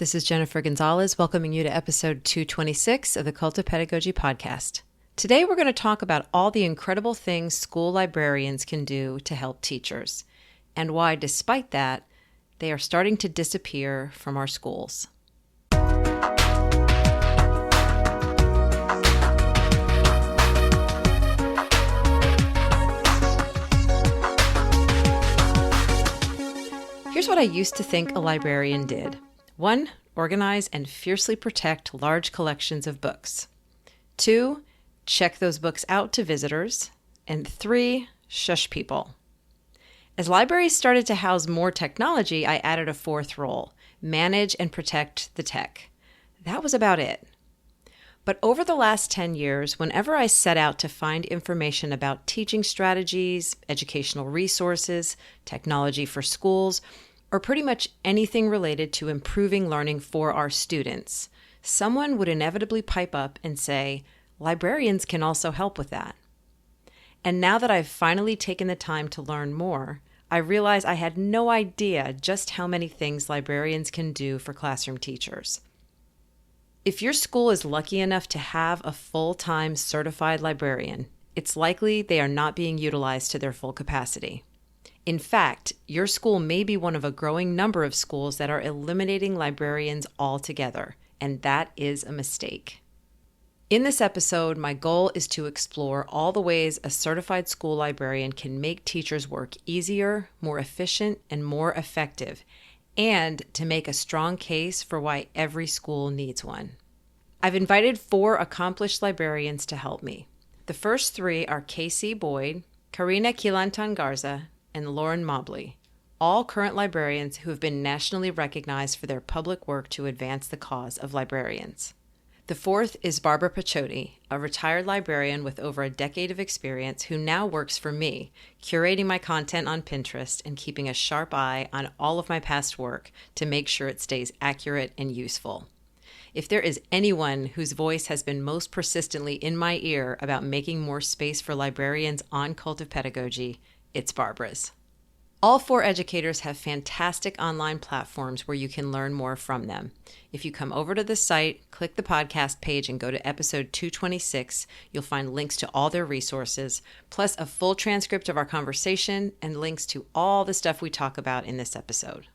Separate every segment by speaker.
Speaker 1: This is Jennifer Gonzalez welcoming you to episode 226 of the Cult of Pedagogy podcast. Today we're going to talk about all the incredible things school librarians can do to help teachers, and why, despite that, they are starting to disappear from our schools. Here's what I used to think a librarian did. 1. Organize and fiercely protect large collections of books. 2. Check those books out to visitors. And 3. Shush people. As libraries started to house more technology, I added a fourth role: manage and protect the tech. That was about it. But over the last 10 years, whenever I set out to find information about teaching strategies, educational resources, technology for schools, or pretty much anything related to improving learning for our students, someone would inevitably pipe up and say, librarians can also help with that. And now that I've finally taken the time to learn more, I realize I had no idea just how many things librarians can do for classroom teachers. If your school is lucky enough to have a full-time certified librarian, it's likely they are not being utilized to their full capacity. In fact, your school may be one of a growing number of schools that are eliminating librarians altogether, and that is a mistake. In this episode, my goal is to explore all the ways a certified school librarian can make teachers' work easier, more efficient, and more effective, and to make a strong case for why every school needs one. I've invited 4 accomplished librarians to help me. The first 3 are Casey Boyd, Karina Quilantan-Garza, and Lauren Mobley, all current librarians who have been nationally recognized for their public work to advance the cause of librarians. The fourth is Barbara Paciotti, a retired librarian with over a decade of experience who now works for me, curating my content on Pinterest and keeping a sharp eye on all of my past work to make sure it stays accurate and useful. If there is anyone whose voice has been most persistently in my ear about making more space for librarians on Cult of Pedagogy, it's Barbara's. All 4 educators have fantastic online platforms where you can learn more from them. If you come over to the site, click the podcast page, and go to episode 226, you'll find links to all their resources, plus a full transcript of our conversation and links to all the stuff we talk about in this episode.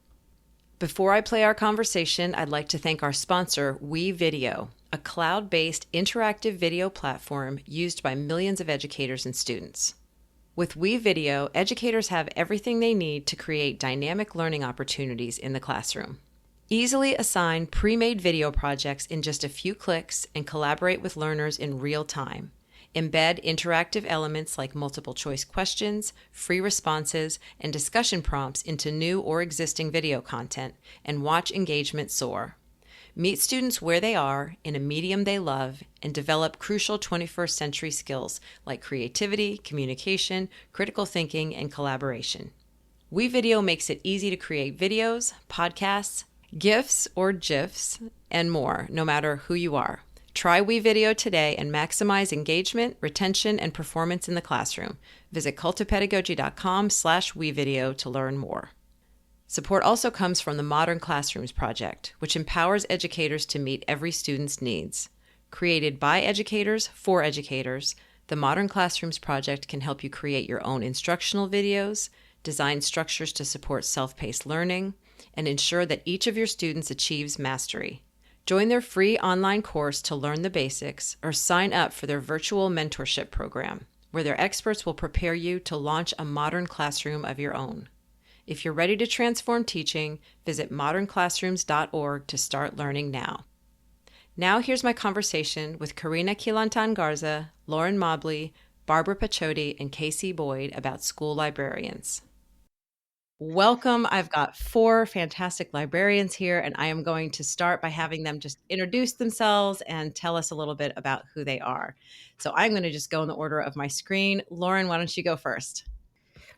Speaker 1: Before I play our conversation, I'd like to thank our sponsor, WeVideo, a cloud-based interactive video platform used by millions of educators and students. With WeVideo, educators have everything they need to create dynamic learning opportunities in the classroom. Easily assign pre-made video projects in just a few clicks and collaborate with learners in real time. Embed interactive elements like multiple choice questions, free responses, and discussion prompts into new or existing video content, and watch engagement soar. Meet students where they are, in a medium they love, and develop crucial 21st century skills like creativity, communication, critical thinking, and collaboration. WeVideo makes it easy to create videos, podcasts, GIFs or GIFs, and more, no matter who you are. Try WeVideo today and maximize engagement, retention, and performance in the classroom. Visit cultofpedagogy.com/WeVideo to learn more. Support also comes from the Modern Classrooms Project, which empowers educators to meet every student's needs. Created by educators for educators, the Modern Classrooms Project can help you create your own instructional videos, design structures to support self-paced learning, and ensure that each of your students achieves mastery. Join their free online course to learn the basics, or sign up for their virtual mentorship program, where their experts will prepare you to launch a modern classroom of your own. If you're ready to transform teaching, visit modernclassrooms.org to start learning now. Now here's my conversation with Karina Quilantan-Garza, Lauren Mobley, Barbara Paciotti, and Casey Boyd about school librarians. Welcome. I've got 4 fantastic librarians here, and I am going to start by having them just introduce themselves and tell us a little bit about who they are. So I'm going to just go in the order of my screen. Lauren, why don't you go first?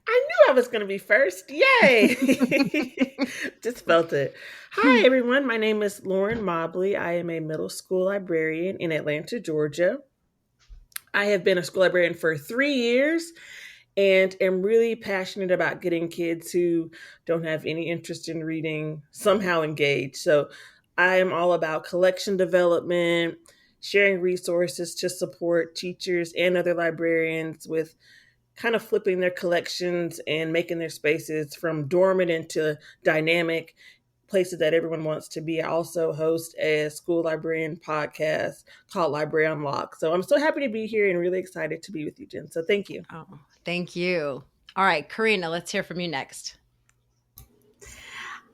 Speaker 2: I knew I was going to be first. Yay! Just felt it. Hi, everyone. My name is Lauren Mobley. I am a middle school librarian in Atlanta, Georgia. I have been a school librarian for 3 years and am really passionate about getting kids who don't have any interest in reading somehow engaged. So I am all about collection development, sharing resources to support teachers and other librarians with kind of flipping their collections and making their spaces from dormant into dynamic places that everyone wants to be. I also host a school librarian podcast called Library Unlocked. So I'm so happy to be here and really excited to be with you, Jen. So thank you.
Speaker 1: Oh, thank you. All right, Karina, let's hear from you next.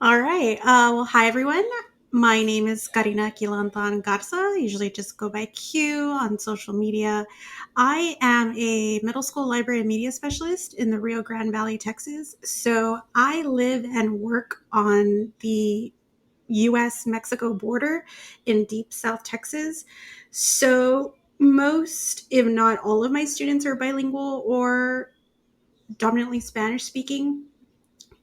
Speaker 3: All right. Well, hi, everyone. My name is Karina Quilantan-Garza. I usually just go by Q on social media. I am a middle school library and media specialist in the Rio Grande Valley, Texas. So I live and work on the US-Mexico border in deep South Texas. So most, if not all of my students are bilingual or dominantly Spanish speaking.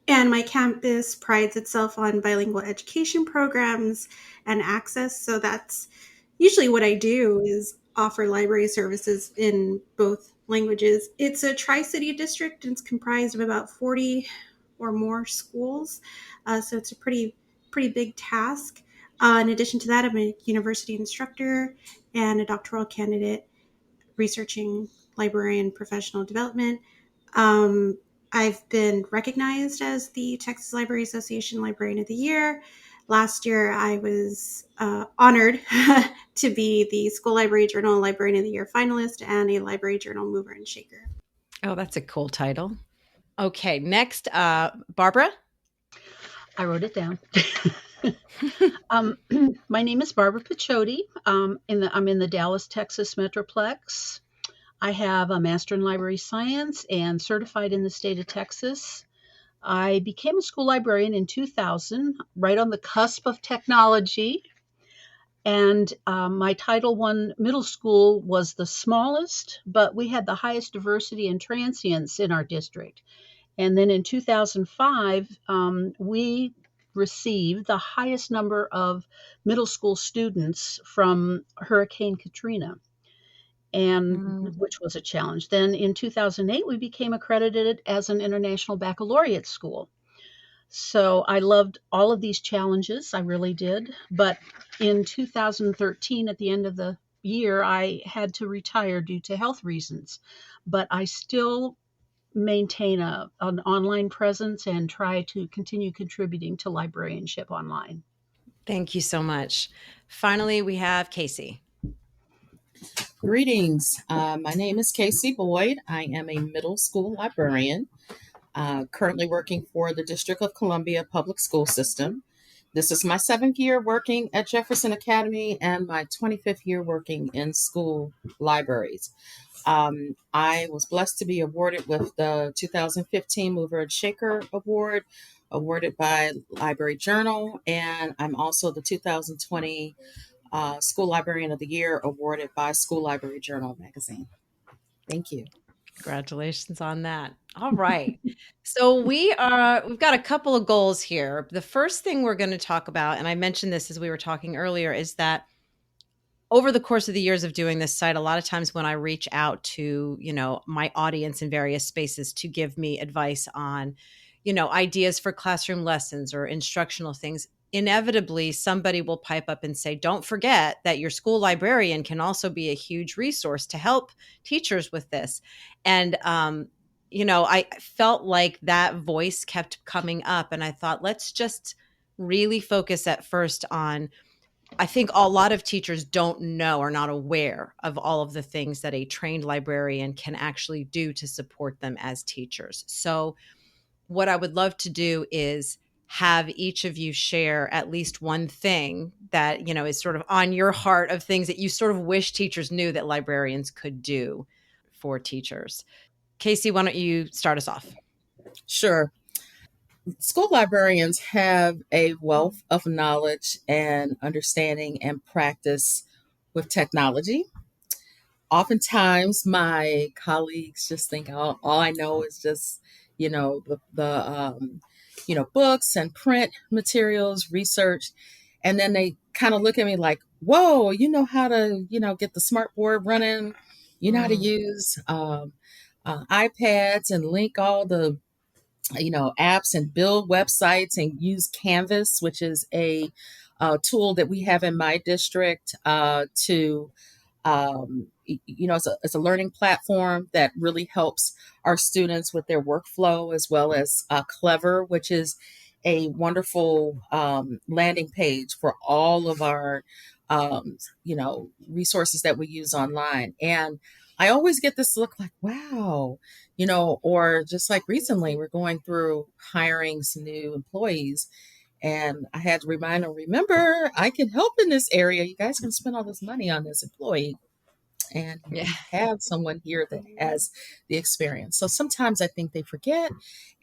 Speaker 3: And my campus prides itself on bilingual education programs and access. So that's usually what I do is offer library services in both languages. It's a tri-city district and it's comprised of about 40 or more schools. So it's a pretty big task. In addition to that, I'm a university instructor and a doctoral candidate researching librarian professional development. Um, I've been recognized as the Texas Library Association Librarian of the Year. Last year, I was honored to be the School Library Journal Librarian of the Year finalist and a Library Journal Mover and Shaker.
Speaker 1: Oh, that's a cool title. Okay, next, Barbara.
Speaker 4: I wrote it down. My name is Barbara Paciotti. I'm in the Dallas, Texas Metroplex. I have a Master in Library Science and certified in the state of Texas. I became a school librarian in 2000, right on the cusp of technology. And my Title I middle school was the smallest, but we had the highest diversity and transients in our district. And then in 2005, we received the highest number of middle school students from Hurricane Katrina, and which was a challenge. Then in 2008, we became accredited as an international baccalaureate school. So I loved all of these challenges. I really did. But in 2013, at the end of the year, I had to retire due to health reasons. But I still maintain an online presence and try to continue contributing to librarianship online.
Speaker 1: Thank you so much. Finally, we have Casey.
Speaker 5: Greetings. My name is Casey Boyd. I am a middle school librarian, currently working for the District of Columbia Public School System. This is my 7th year working at Jefferson Academy and my 25th year working in school libraries. I was blessed to be awarded with the 2015 Mover and Shaker Award, awarded by Library Journal, and I'm also the 2020 School Librarian of the Year, awarded by School Library Journal magazine. Thank you.
Speaker 1: Congratulations on that. All right. So we've got a couple of goals here. The first thing we're going to talk about, and I mentioned this as we were talking earlier, is that over the course of the years of doing this site, a lot of times when I reach out to, my audience in various spaces to give me advice on, ideas for classroom lessons or instructional things, inevitably somebody will pipe up and say, don't forget that your school librarian can also be a huge resource to help teachers with this. And, I felt like that voice kept coming up, and I thought, let's just really focus at first on, I think a lot of teachers don't know or not aware of all of the things that a trained librarian can actually do to support them as teachers. So what I would love to do is have each of you share at least one thing that, is sort of on your heart of things that you sort of wish teachers knew that librarians could do for teachers. Casey, why don't you start us off?
Speaker 5: Sure. School librarians have a wealth of knowledge and understanding and practice with technology. Oftentimes, my colleagues just think all I know is just, the books and print materials, research, and then they kind of look at me like, "Whoa, you know how to, get the smart board running? You know how to use iPads and link all the apps and build websites and use Canvas, which is a tool that we have in my district to it's a learning platform that really helps our students with their workflow, as well as Clever, which is a wonderful landing page for all of our resources that we use online. And I always get this look like, wow, or just like recently, we're going through hiring some new employees. And I had to remind them, remember, I can help in this area. You guys can spend all this money on this employee. And
Speaker 1: Yeah.
Speaker 5: we have someone here that has the experience. So sometimes I think they forget,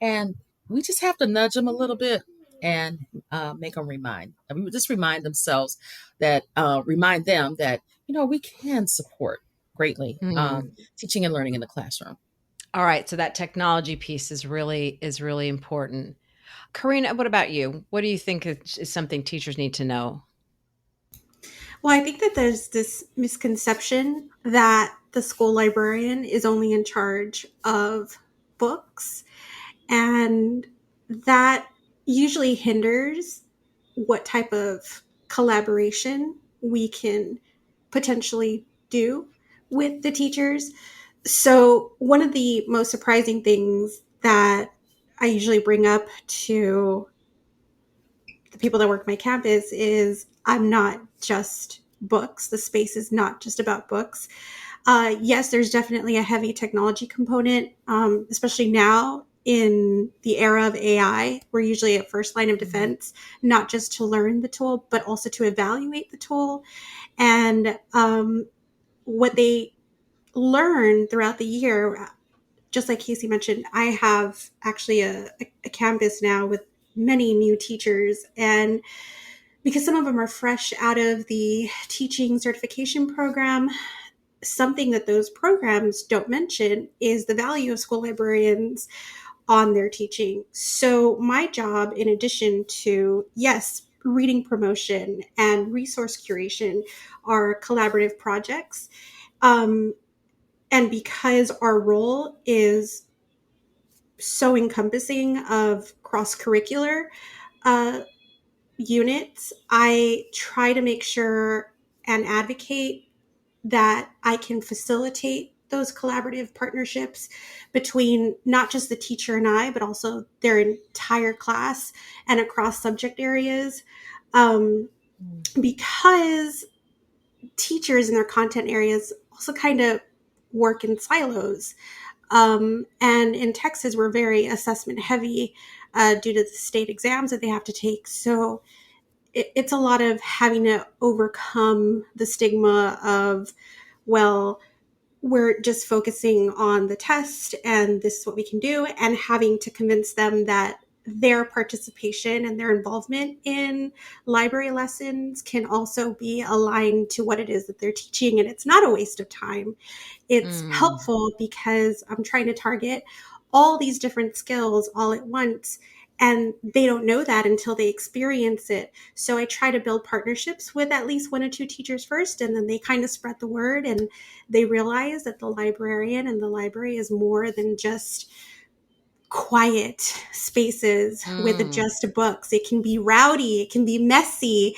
Speaker 5: and we just have to nudge them a little bit and make them just remind themselves that, remind them that, we can support greatly teaching and learning in the classroom.
Speaker 1: All right. So that technology piece is really important. Karina, what about you? What do you think is something teachers need to know?
Speaker 3: Well, I think that there's this misconception that the school librarian is only in charge of books, and that usually hinders what type of collaboration we can potentially do with the teachers. So, one of the most surprising things that I usually bring up to the people that work my campus is I'm not just books. The space is not just about books. Yes, there's definitely a heavy technology component, especially now in the era of AI. We're usually at first line of defense, not just to learn the tool, but also to evaluate the tool. And what they learn throughout the year, just like Casey mentioned, I have actually a campus now with many new teachers, and because some of them are fresh out of the teaching certification program, something that those programs don't mention is the value of school librarians on their teaching. So my job, in addition to, yes, reading promotion and resource curation, are collaborative projects. And because our role is so encompassing of cross-curricular units, I try to make sure and advocate that I can facilitate those collaborative partnerships between not just the teacher and I, but also their entire class and across subject areas. Because teachers in their content areas also kind of work in silos. And in Texas, we're very assessment heavy due to the state exams that they have to take. So it's a lot of having to overcome the stigma of, well, we're just focusing on the test and this is what we can do, and having to convince them that their participation and their involvement in library lessons can also be aligned to what it is that they're teaching. And it's not a waste of time. It's helpful because I'm trying to target all these different skills all at once. And they don't know that until they experience it. So I try to build partnerships with at least one or two teachers first, and then they kind of spread the word and they realize that the librarian and the library is more than just quiet spaces with just books. It can be rowdy, it can be messy,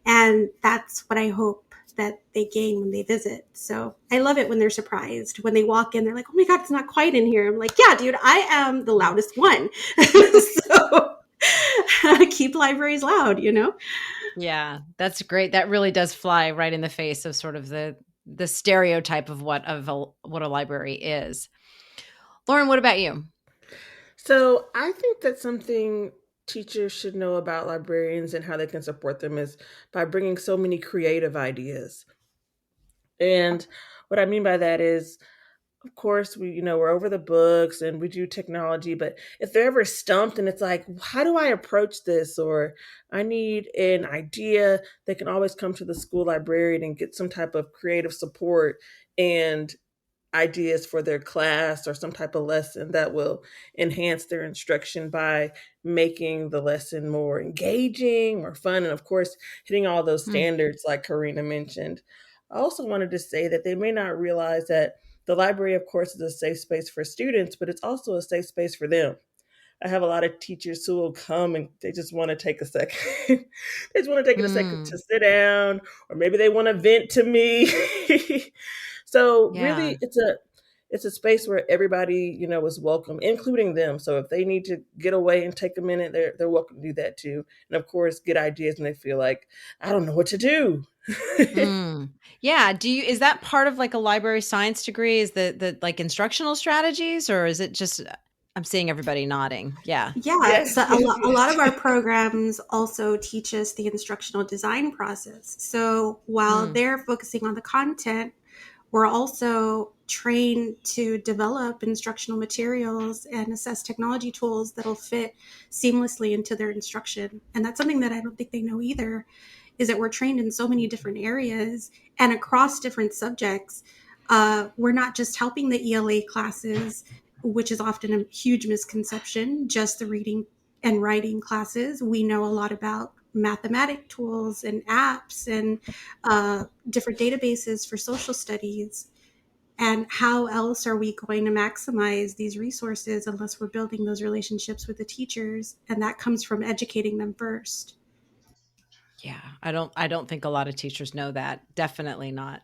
Speaker 3: and that's what I hope that they gain when they visit. So I love it when they're surprised. When they walk in, they're like, oh my God, it's not quiet in here. I'm like, yeah, dude, I am the loudest one. So keep libraries loud,
Speaker 1: Yeah, that's great. That really does fly right in the face of sort of the stereotype of what a library is. Lauren, what about you?
Speaker 2: So I think that something teachers should know about librarians and how they can support them is by bringing so many creative ideas. And what I mean by that is, of course, we're over the books and we do technology, but if they're ever stumped and it's like, how do I approach this? Or I need an idea, they can always come to the school librarian and get some type of creative support and ideas for their class or some type of lesson that will enhance their instruction by making the lesson more engaging, more fun, and of course, hitting all those standards like Karina mentioned. I also wanted to say that they may not realize that the library, of course, is a safe space for students, but it's also a safe space for them. I have a lot of teachers who will come and they just want to take a second. They just want to take a second to sit down, or maybe they want to vent to me. So
Speaker 1: Yeah.
Speaker 2: really, it's a space where everybody, is welcome, including them. So if they need to get away and take a minute, they're welcome to do that too. And of course, get ideas when they feel like I don't know what to do.
Speaker 1: Yeah. Is that part of like a library science degree? Is the like instructional strategies, or is it just, I'm seeing everybody nodding. Yeah.
Speaker 3: Yeah,
Speaker 2: Yes,
Speaker 3: so
Speaker 2: yes,
Speaker 3: a lot of
Speaker 2: yes.
Speaker 3: our programs also teach us the instructional design process. So while they're focusing on the content, we're also trained to develop instructional materials and assess technology tools that'll fit seamlessly into their instruction. And that's something that I don't think they know either, is that we're trained in so many different areas and across different subjects. We're not just helping the ELA classes, which is often a huge misconception, just the reading and writing classes. We know a lot about mathematic tools and apps and different databases for social studies. And how else are we going to maximize these resources unless we're building those relationships with the teachers? And that comes from educating them first.
Speaker 1: Yeah. I don't think a lot of teachers know that. Definitely not.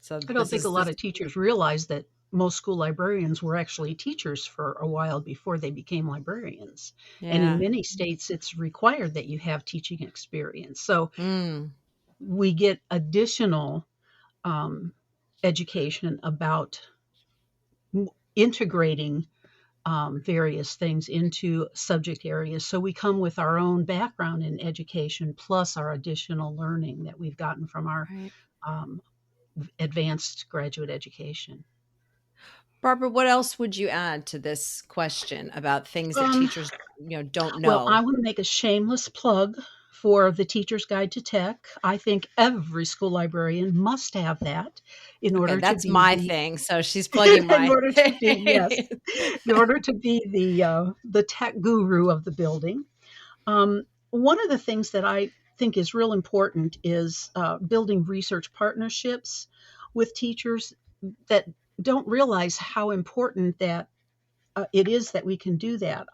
Speaker 1: So
Speaker 4: I don't think a lot of teachers realize that most school librarians were actually teachers for a while before they became librarians. And in
Speaker 1: yeah.
Speaker 4: many states, it's required that you have teaching experience. So
Speaker 1: Mm.
Speaker 4: we get additional education about integrating various things into subject areas. So we come with our own background in education, plus our additional learning that we've gotten from our
Speaker 1: Right.
Speaker 4: um, advanced graduate education.
Speaker 1: Barbara, what else would you add to this question about things that
Speaker 4: Um,
Speaker 1: teachers, don't
Speaker 4: well,
Speaker 1: know?
Speaker 4: I want to make a shameless plug for the Teacher's Guide to Tech. I think every school librarian must have that in
Speaker 1: Okay,
Speaker 4: order to
Speaker 1: that's
Speaker 4: be
Speaker 1: my
Speaker 4: the
Speaker 1: thing. So she's plugging
Speaker 4: in
Speaker 1: my
Speaker 4: order to be yes, in order to be the tech guru of the building. One of the things that I think is real important is building research partnerships with teachers that don't realize how important that it is that we can do that.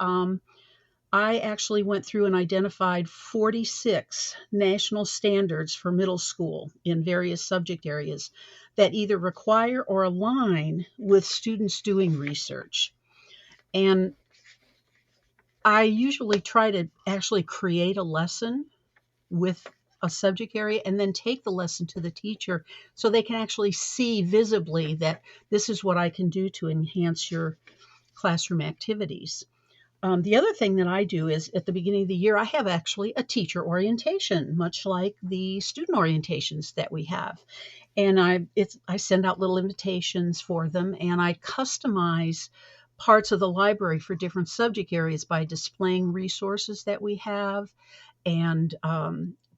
Speaker 4: I actually went through and identified 46 national standards for middle school in various subject areas that either require or align with students doing research. And I usually try to actually create a lesson with a subject area and then take the lesson to the teacher so they can actually see visibly that this is what I can do to enhance your classroom activities. The other thing that I do is at the beginning of the year, I have actually a teacher orientation, much like the student orientations that we have. And I send out little invitations for them, and I customize parts of the library for different subject areas by displaying resources that we have and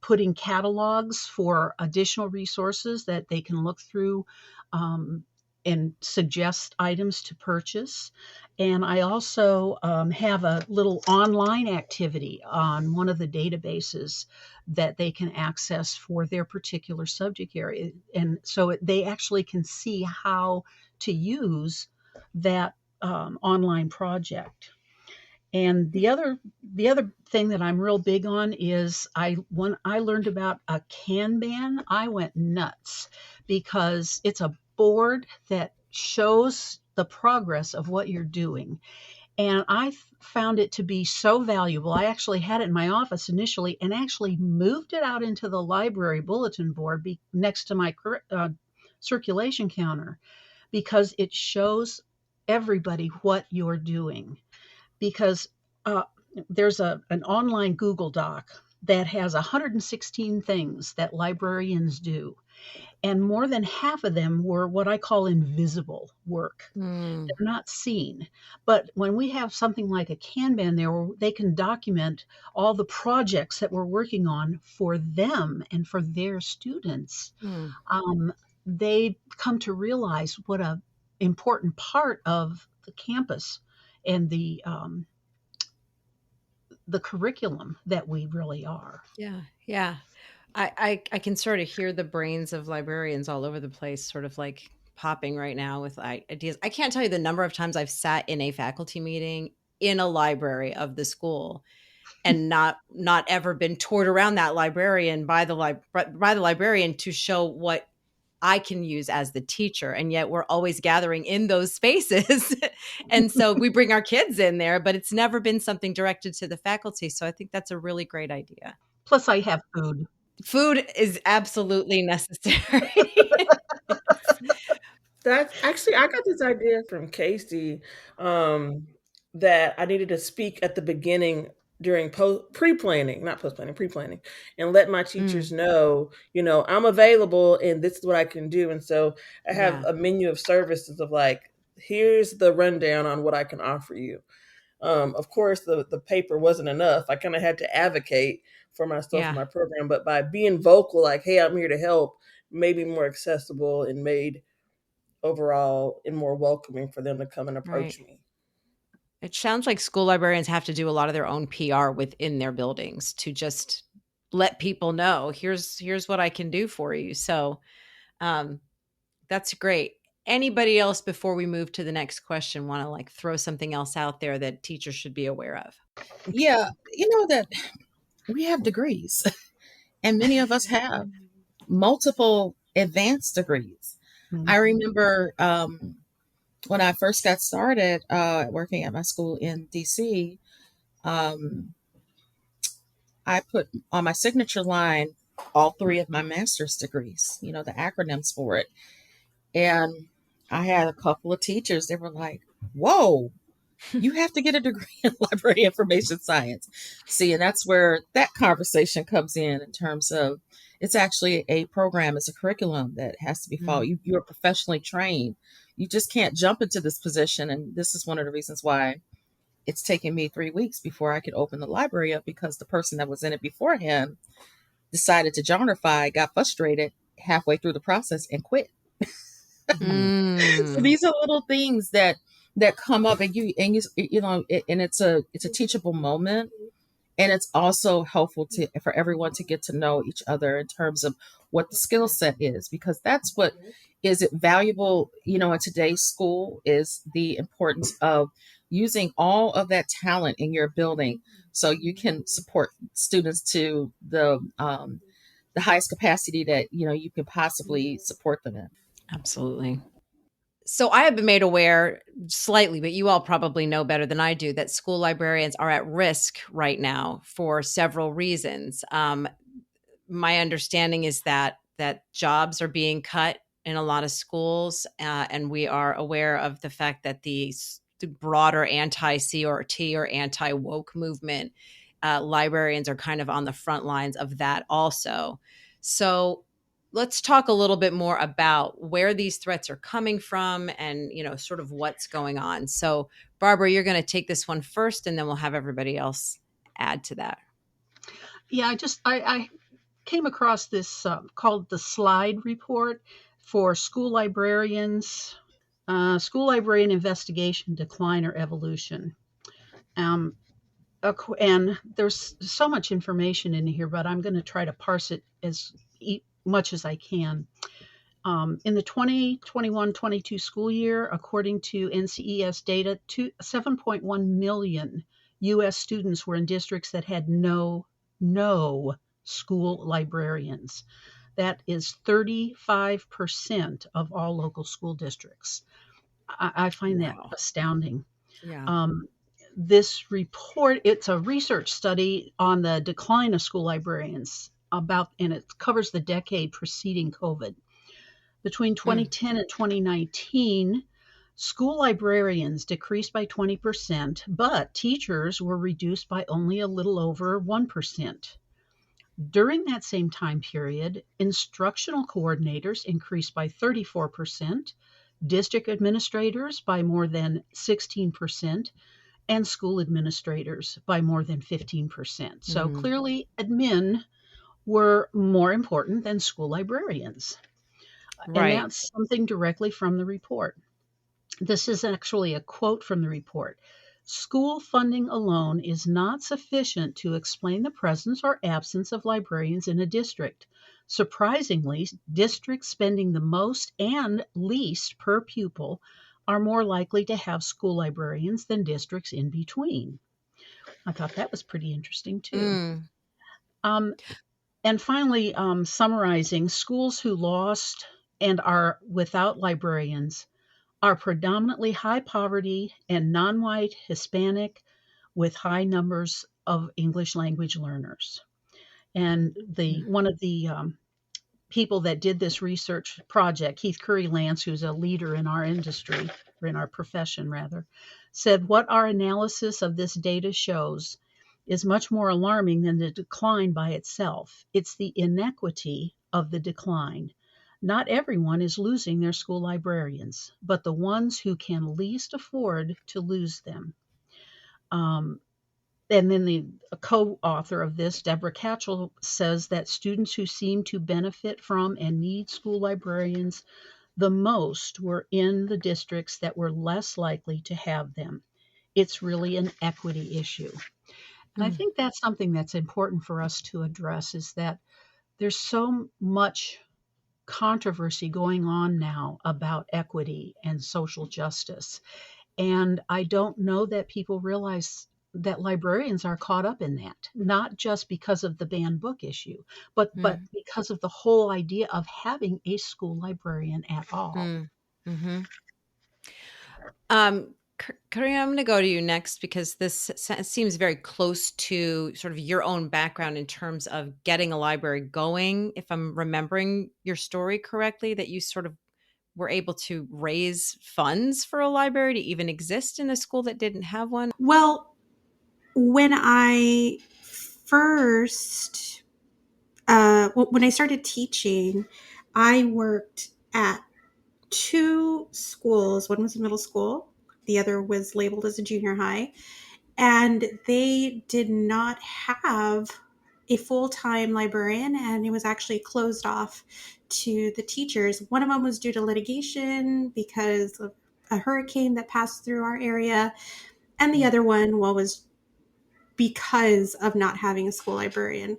Speaker 4: putting catalogs for additional resources that they can look through um, and suggest items to purchase. And I also have a little online activity on one of the databases that they can access for their particular subject area. And so they actually can see how to use that online project. And the other thing that I'm real big on is when I learned about a Kanban, I went nuts because it's a board that shows the progress of what you're doing. And I found it to be so valuable. I actually had it in my office initially and actually moved it out into the library bulletin board next to my circulation counter because it shows everybody what you're doing because uh, there's an online Google Doc that has 116 things that librarians do. And more than half of them were what I call invisible work.
Speaker 1: Mm.
Speaker 4: They're not seen. But when we have something like a Kanban there where they can document all the projects that we're working on for them and for their students,
Speaker 1: Mm.
Speaker 4: um, they come to realize what a important part of the campus and the curriculum that we really are.
Speaker 1: Yeah. Yeah. I can sort of hear the brains of librarians all over the place, sort of like popping right now with ideas. I can't tell you the number of times I've sat in a faculty meeting in a library of the school and not ever been toured around that librarian by the librarian to show what I can use as the teacher. And yet we're always gathering in those spaces. And so we bring our kids in there, but it's never been something directed to the faculty. So I think that's a really great idea.
Speaker 4: Plus, I have food.
Speaker 1: Food is absolutely necessary.
Speaker 2: That's actually, I got this idea from Casey, that I needed to speak at the beginning during pre-planning, not post-planning, pre-planning, and let my teachers know, I'm available and this is what I can do. And so I have a menu of services of like, here's the rundown on what I can offer you. Of course, the paper wasn't enough. I kind of had to advocate for myself and my program, but by being vocal, like, hey, I'm here to help, made me more accessible and made overall and more welcoming for them to come and approach me.
Speaker 1: It sounds like school librarians have to do a lot of their own PR within their buildings to just let people know, here's what I can do for you. So that's great. Anybody else before we move to the next question want to like throw something else out there that teachers should be aware of?
Speaker 5: Yeah, that we have degrees and many of us have multiple advanced degrees. I remember when I first got started working at my school in DC, I put on my signature line all 3 of my master's degrees, the acronyms for it. And I had a couple of teachers that were like, whoa, you have to get a degree in library information science. See, and that's where that conversation comes in terms of it's actually a program, it's a curriculum that has to be followed. You are professionally trained. You just can't jump into this position. And this is one of the reasons why it's taken me 3 weeks before I could open the library up, because the person that was in it beforehand decided to genreify, got frustrated halfway through the process and quit. So these are little things that come up, and it's a teachable moment. And it's also helpful for everyone to get to know each other in terms of what the skill set is, because that's what is it valuable, in today's school, is the importance of using all of that talent in your building so you can support students to the highest capacity that, you can possibly support them in.
Speaker 1: Absolutely. So I have been made aware slightly, but you all probably know better than I do, that school librarians are at risk right now for several reasons. My understanding is that jobs are being cut in a lot of schools, and we are aware of the fact that the broader anti-CRT or anti-woke movement, librarians are kind of on the front lines of that also. So let's talk a little bit more about where these threats are coming from and, sort of what's going on. So Barbara, you're going to take this one first, and then we'll have everybody else add to that.
Speaker 4: Yeah, I came across this called the SLIDE report for school librarians, school librarian investigation, decline or evolution. And there's so much information in here, but I'm going to try to parse it as much as I can. In the 2021-22 school year, according to NCES data, 7.1 million U.S. students were in districts that had no school librarians. That is 35% of all local school districts. I find that astounding.
Speaker 1: Yeah.
Speaker 4: This report, it's a research study on the decline of school librarians and it covers the decade preceding COVID. Between 2010 and 2019, school librarians decreased by 20%, but teachers were reduced by only a little over 1%. During that same time period, instructional coordinators increased by 34%, district administrators by more than 16%, and school administrators by more than 15%. So clearly, admin were more important than school librarians.
Speaker 1: Right.
Speaker 4: And that's something directly from the report. This is actually a quote from the report. School funding alone is not sufficient to explain the presence or absence of librarians in a district. Surprisingly, districts spending the most and least per pupil are more likely to have school librarians than districts in between. I thought that was pretty interesting too.
Speaker 1: Mm.
Speaker 4: Um, and finally, summarizing, schools who lost and are without librarians are predominantly high poverty and non-white, Hispanic, with high numbers of English language learners. And one of the people that did this research project, Keith Curry Lance, who's a leader in our industry, or in our profession rather, said what our analysis of this data shows is much more alarming than the decline by itself. It's the inequity of the decline. Not everyone is losing their school librarians, but the ones who can least afford to lose them. And then the co-author of this, Deborah Catchell, says that students who seem to benefit from and need school librarians the most were in the districts that were less likely to have them. It's really an equity issue. And I think that's something that's important for us to address, is that there's so much controversy going on now about equity and social justice. And I don't know that people realize that librarians are caught up in that, not just because of the banned book issue, but because of the whole idea of having a school librarian at all.
Speaker 1: Mm-hmm. Karina, I'm going to go to you next, because this seems very close to sort of your own background in terms of getting a library going. If I'm remembering your story correctly, that you sort of were able to raise funds for a library to even exist in a school that didn't have one.
Speaker 3: Well, when I first, when I started teaching, I worked at two schools. One was a middle school, the other was labeled as a junior high, and they did not have a full-time librarian, and it was actually closed off to the teachers. One of them was due to litigation because of a hurricane that passed through our area, and the other one, well, was because of not having a school librarian.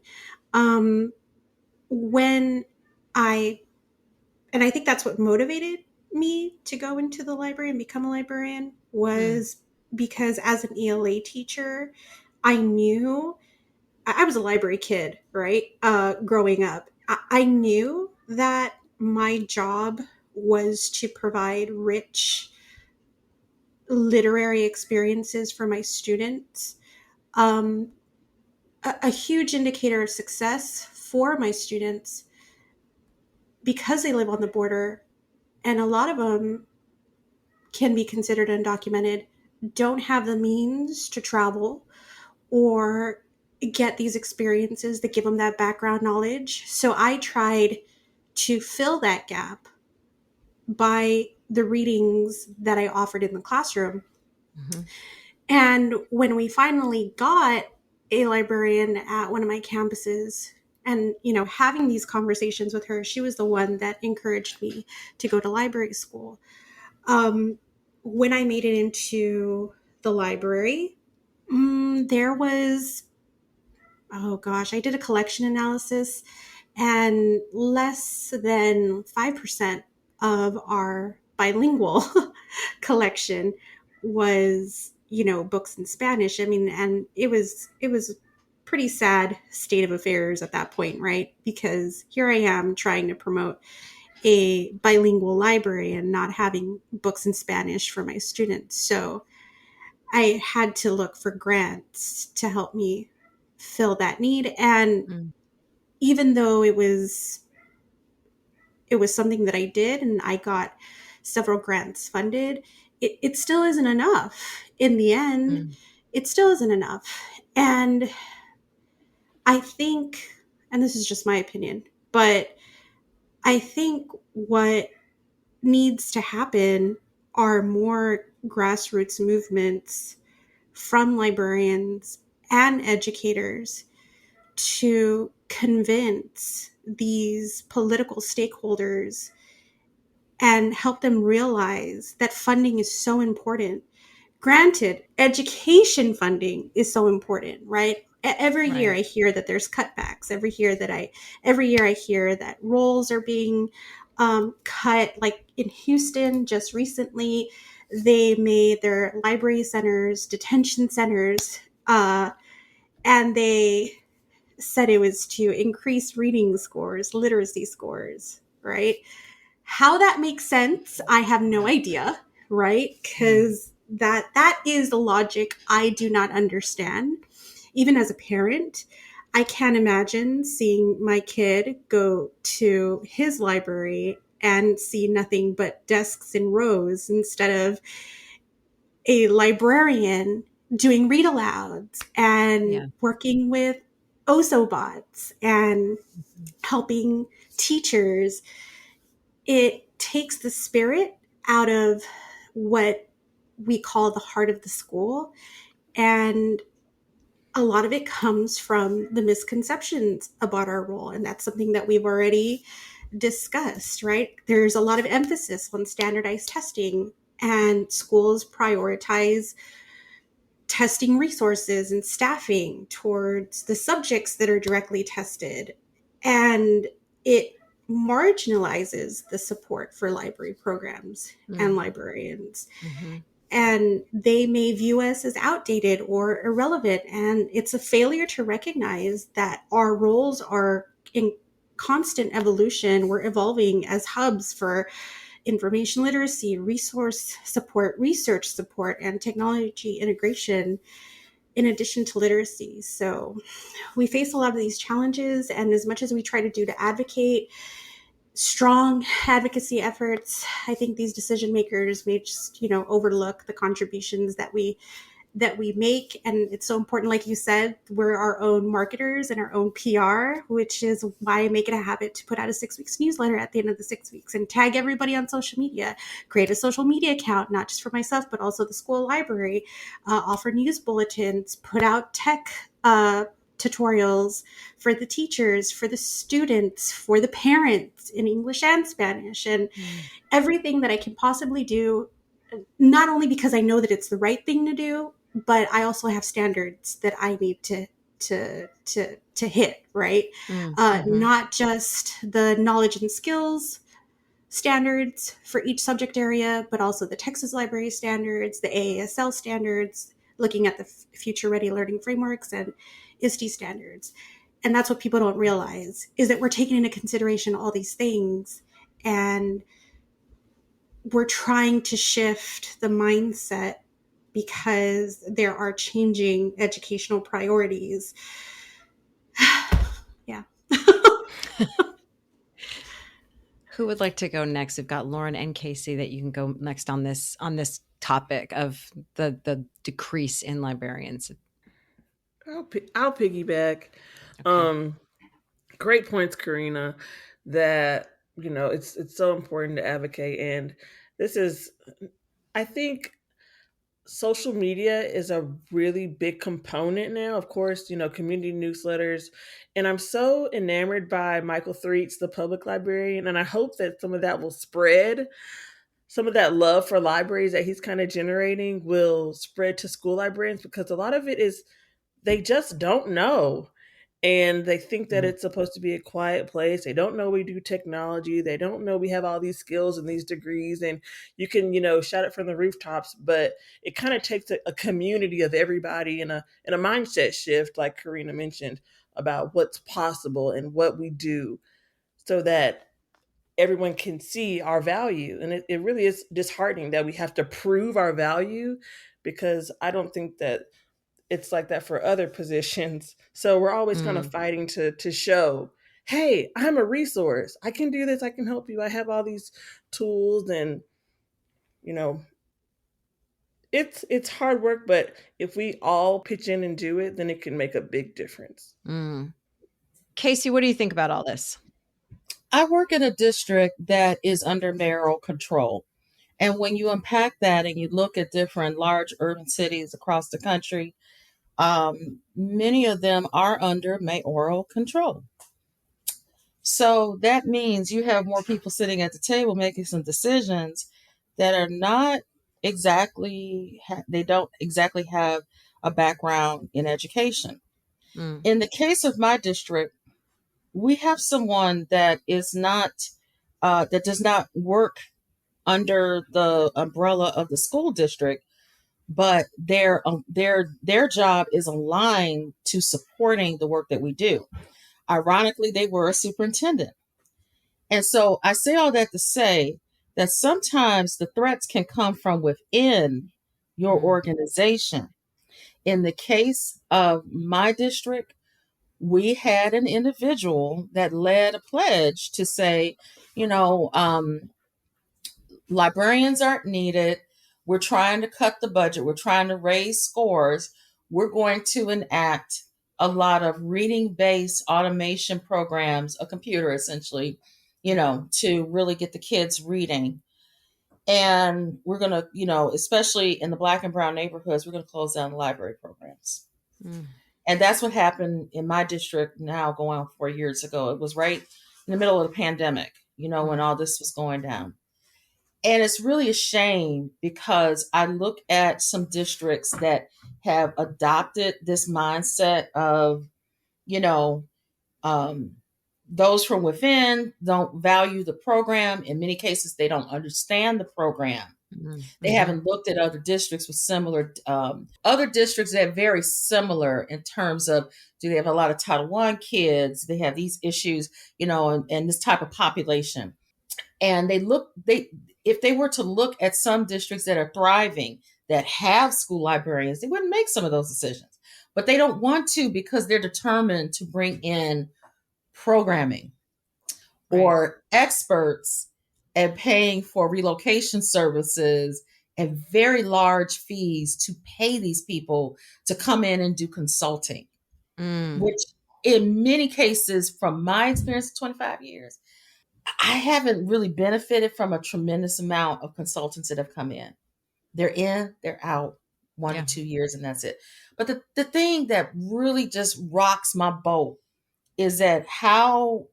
Speaker 3: When I think that's what motivated me to go into the library and become a librarian, was because as an ELA teacher, I knew I was a library kid, right? Growing up, I knew that my job was to provide rich literary experiences for my students. A huge indicator of success for my students, because they live on the border, and a lot of them can be considered undocumented, don't have the means to travel or get these experiences that give them that background knowledge. So I tried to fill that gap by the readings that I offered in the classroom. And when we finally got a librarian at one of my campuses, and, having these conversations with her, she was the one that encouraged me to go to library school. When I made it into the library, there was, I did a collection analysis, and less than 5% of our bilingual collection was, books in Spanish. I mean, and it was pretty sad state of affairs at that point, right? Because here I am trying to promote a bilingual library and not having books in Spanish for my students. So I had to look for grants to help me fill that need. And even though it was something that I did and I got several grants funded, it still isn't enough. In the end, it still isn't enough. And I think, and this is just my opinion, but I think what needs to happen are more grassroots movements from librarians and educators to convince these political stakeholders and help them realize that funding is so important. Granted, education funding is so important, right? Every year I hear that there's cutbacks. Every year I hear that roles are being cut. Like in Houston, just recently, They made their library centers detention centers, and they said it was to increase reading scores, literacy scores, right? How that makes sense, I have no idea, right? Because that is the logic I do not understand. Even as a parent, I can't imagine seeing my kid go to his library and see nothing but desks in rows instead of a librarian doing read alouds and working with Ozobots and helping teachers. It takes the spirit out of what we call the heart of the school. And a lot of it comes from the misconceptions about our role. And that's something that we've already discussed, right? There's a lot of emphasis on standardized testing, and schools prioritize testing resources and staffing towards the subjects that are directly tested. And it marginalizes the support for library programs and librarians. And they may view us as outdated or irrelevant. And it's a failure to recognize that our roles are in constant evolution. We're evolving as hubs for information literacy, resource support, research support, and technology integration, in addition to literacy. So we face a lot of these challenges. And as much as we try to do to advocate strong advocacy efforts, I think these decision makers may just, overlook the contributions that we make. And it's so important, like you said, we're our own marketers and our own PR, which is why I make it a habit to put out a 6 weeks newsletter at the end of the 6 weeks and tag everybody on social media, create a social media account, not just for myself, but also the school library, offer news bulletins, put out tech tutorials for the teachers, for the students, for the parents in English and Spanish, and everything that I can possibly do, not only because I know that it's the right thing to do, but I also have standards that I need to hit, right? Not just the knowledge and skills standards for each subject area, but also the Texas Library standards, the AASL standards, looking at the Future Ready Learning Frameworks and ISTE standards. And that's what people don't realize, is that we're taking into consideration all these things, and we're trying to shift the mindset because there are changing educational priorities. Yeah.
Speaker 1: Who would like to go next? We've got Lauren and Casey that you can go next on this topic of the decrease in librarians.
Speaker 2: I'll piggyback.
Speaker 1: Okay.
Speaker 2: Great points, Karina. That it's so important to advocate, and this is, I think, social media is a really big component now. Of course, community newsletters, and I'm so enamored by Michael Threets, the public librarian, and I hope that some of that will spread. Some of that love for libraries that he's kind of generating will spread to school librarians, because a lot of it is they just don't know. And they think that it's supposed to be a quiet place. They don't know we do technology. They don't know we have all these skills and these degrees. And you can, shout it from the rooftops. But it kind of takes a community of everybody and a mindset shift, like Karina mentioned, about what's possible and what we do, so that everyone can see our value. And it really is disheartening that we have to prove our value, because I don't think that it's like that for other positions. So we're always kind of fighting to show, hey, I'm a resource. I can do this. I can help you. I have all these tools, and it's hard work, but if we all pitch in and do it, then it can make a big difference.
Speaker 1: Casey, what do you think about all this?
Speaker 5: I work in a district that is under mayoral control. And when you unpack that and you look at different large urban cities across the country, many of them are under mayoral control. So that means you have more people sitting at the table making some decisions that are not exactly, they don't exactly have a background in education. In the case of my district, we have someone that is not, that does not work under the umbrella of the school district, but their job is aligned to supporting the work that we do. Ironically, they were a superintendent. And so I say all that to say that sometimes the threats can come from within your organization. In the case of my district, we had an individual that led a pledge to say, you know, librarians aren't needed. We're trying to cut the budget. We're trying to raise scores. We're going to enact a lot of reading-based automation programs, a computer essentially, to really get the kids reading. And we're going to, especially in the Black and brown neighborhoods, we're going to close down the library programs. And that's what happened in my district now going on 4 years ago. It was right in the middle of the pandemic, when all this was going down. And it's really a shame because I look at some districts that have adopted this mindset of, those from within don't value the program. In many cases, they don't understand the program. They haven't looked at other districts with similar, other districts that are very similar in terms of, do they have a lot of Title I kids? They have these issues, and this type of population. And if they were to look at some districts that are thriving, that have school librarians, they wouldn't make some of those decisions. But they don't want to because they're determined to bring in programming or experts and paying for relocation services and very large fees to pay these people to come in and do consulting, which in many cases, from my experience of 25 years, I haven't really benefited from a tremendous amount of consultants that have come in. They're in, they're out 1 to 2 years, and that's it. But the thing that really just rocks my boat is that how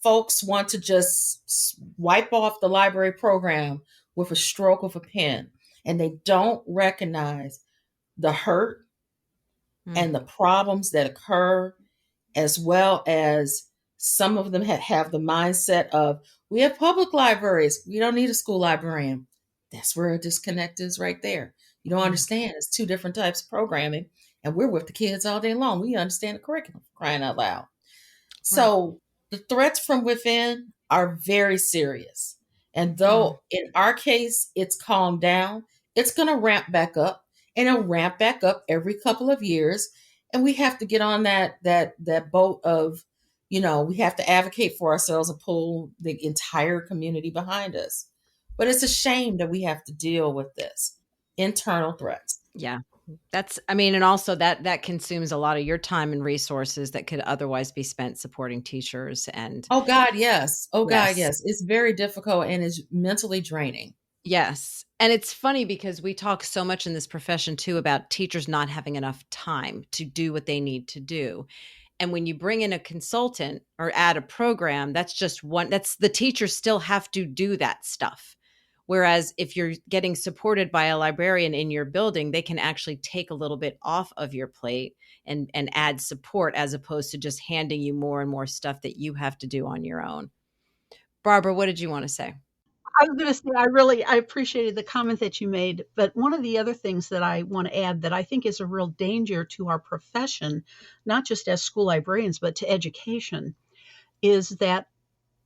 Speaker 5: folks want to just wipe off the library program with a stroke of a pen, and they don't recognize the hurt and the problems that occur, as well as some of them have the mindset of, we have public libraries. We don't need a school librarian. That's where a disconnect is right there. You don't understand. It's two different types of programming, and we're with the kids all day long. We understand the curriculum, crying out loud. So the threats from within are very serious. And though in our case, it's calmed down, it's going to ramp back up, and it'll ramp back up every couple of years. And we have to get on that boat of, we have to advocate for ourselves and pull the entire community behind us. But it's a shame that we have to deal with this internal threats.
Speaker 1: Yeah. And also that consumes a lot of your time and resources that could otherwise be spent supporting teachers and.
Speaker 5: Oh God, yes. God, yes. It's very difficult and it's mentally draining.
Speaker 1: Yes. And it's funny because we talk so much in this profession too about teachers not having enough time to do what they need to do. And when you bring in a consultant or add a program, that's just the teachers still have to do that stuff. Whereas if you're getting supported by a librarian in your building, they can actually take a little bit off of your plate and add support as opposed to just handing you more and more stuff that you have to do on your own. Barbara, what did you want to say?
Speaker 4: I was going to say, I appreciated the comment that you made, but one of the other things that I want to add that I think is a real danger to our profession, not just as school librarians, but to education, is that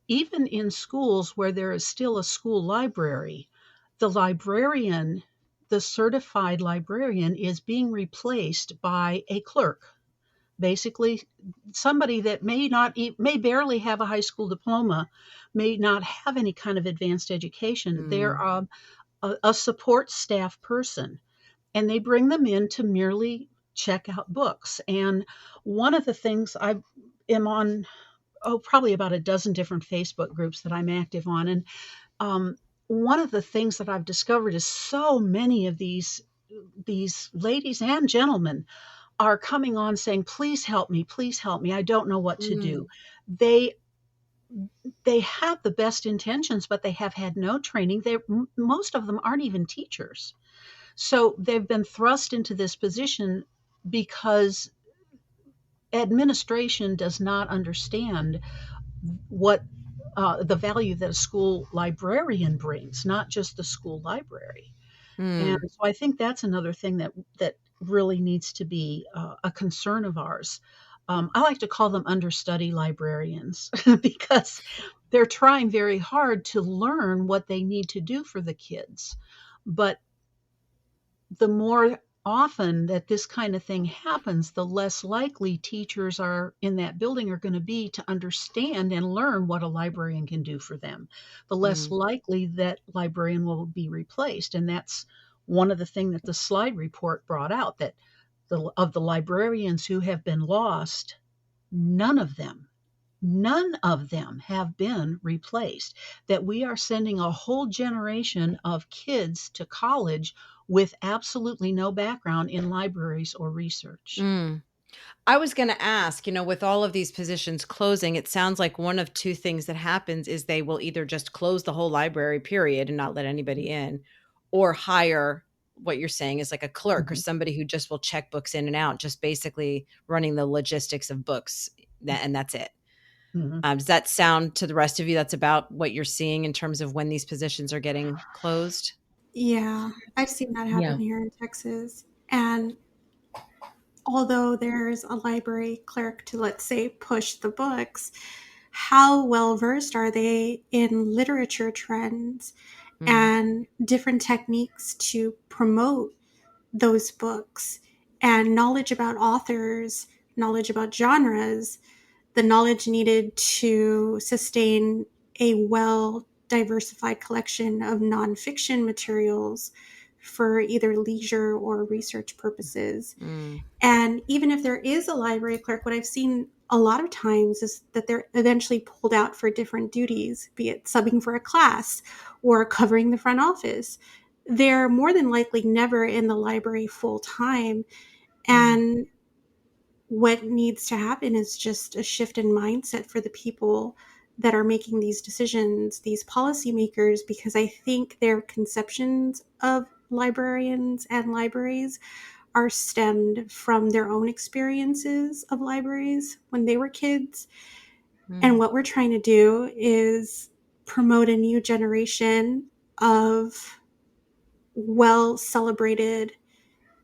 Speaker 4: even in schools where there is still a school library, the certified librarian is being replaced by a clerk. Basically, somebody that may barely have a high school diploma, may not have any kind of advanced education. They're a support staff person, and they bring them in to merely check out books. And one of the things I am on, probably about a dozen different Facebook groups that I'm active on. And one of the things that I've discovered is so many of these ladies and gentlemen are coming on saying, please help me, I don't know what to do. They have the best intentions, but they have had no training. Most of them aren't even teachers. So they've been thrust into this position because administration does not understand what the value that a school librarian brings, not just the school library. And
Speaker 1: Mm.
Speaker 4: so I think that's another thing that really needs to be a concern of ours. I like to call them understudy librarians because they're trying very hard to learn what they need to do for the kids. But the more often that this kind of thing happens, the less likely teachers are in that building are going to be to understand and learn what a librarian can do for them. The less
Speaker 1: Mm.
Speaker 4: likely that librarian will be replaced. And that's one of the things that the slide report brought out, that of the librarians who have been lost, none of them none of them have been replaced. That we are sending a whole generation of kids to college with absolutely no background in libraries or research.
Speaker 1: Mm. I was going to ask, with all of these positions closing, it sounds like one of two things that happens is they will either just close the whole library period and not let anybody in, or hire what you're saying is like a clerk or
Speaker 4: Mhm.
Speaker 1: somebody who just will check books in and out, just basically running the logistics of books, and that's it.
Speaker 4: Mhm.
Speaker 1: Does that sound to the rest of you that's about what you're seeing in terms of when these positions are getting closed?
Speaker 3: Yeah, I've seen that
Speaker 5: Yeah.
Speaker 3: happen here in Texas. And although there's a library clerk to, let's say, push the books, how well versed are they in literature trends
Speaker 1: Mm.
Speaker 3: and different techniques to promote those books and knowledge about authors, knowledge about genres, the knowledge needed to sustain a well diversified collection of nonfiction materials for either leisure or research purposes.
Speaker 1: Mm.
Speaker 3: And even if there is a library clerk, what I've seen a lot of times is that they're eventually pulled out for different duties, be it subbing for a class or covering the front office. They're more than likely never in the library full time.
Speaker 1: Mm.
Speaker 3: And what needs to happen is just a shift in mindset for the people that are making these decisions, these policymakers, because I think their conceptions of librarians and libraries are stemmed from their own experiences of libraries when they were kids. And
Speaker 1: Mm.
Speaker 3: what we're trying to do is promote a new generation of well celebrated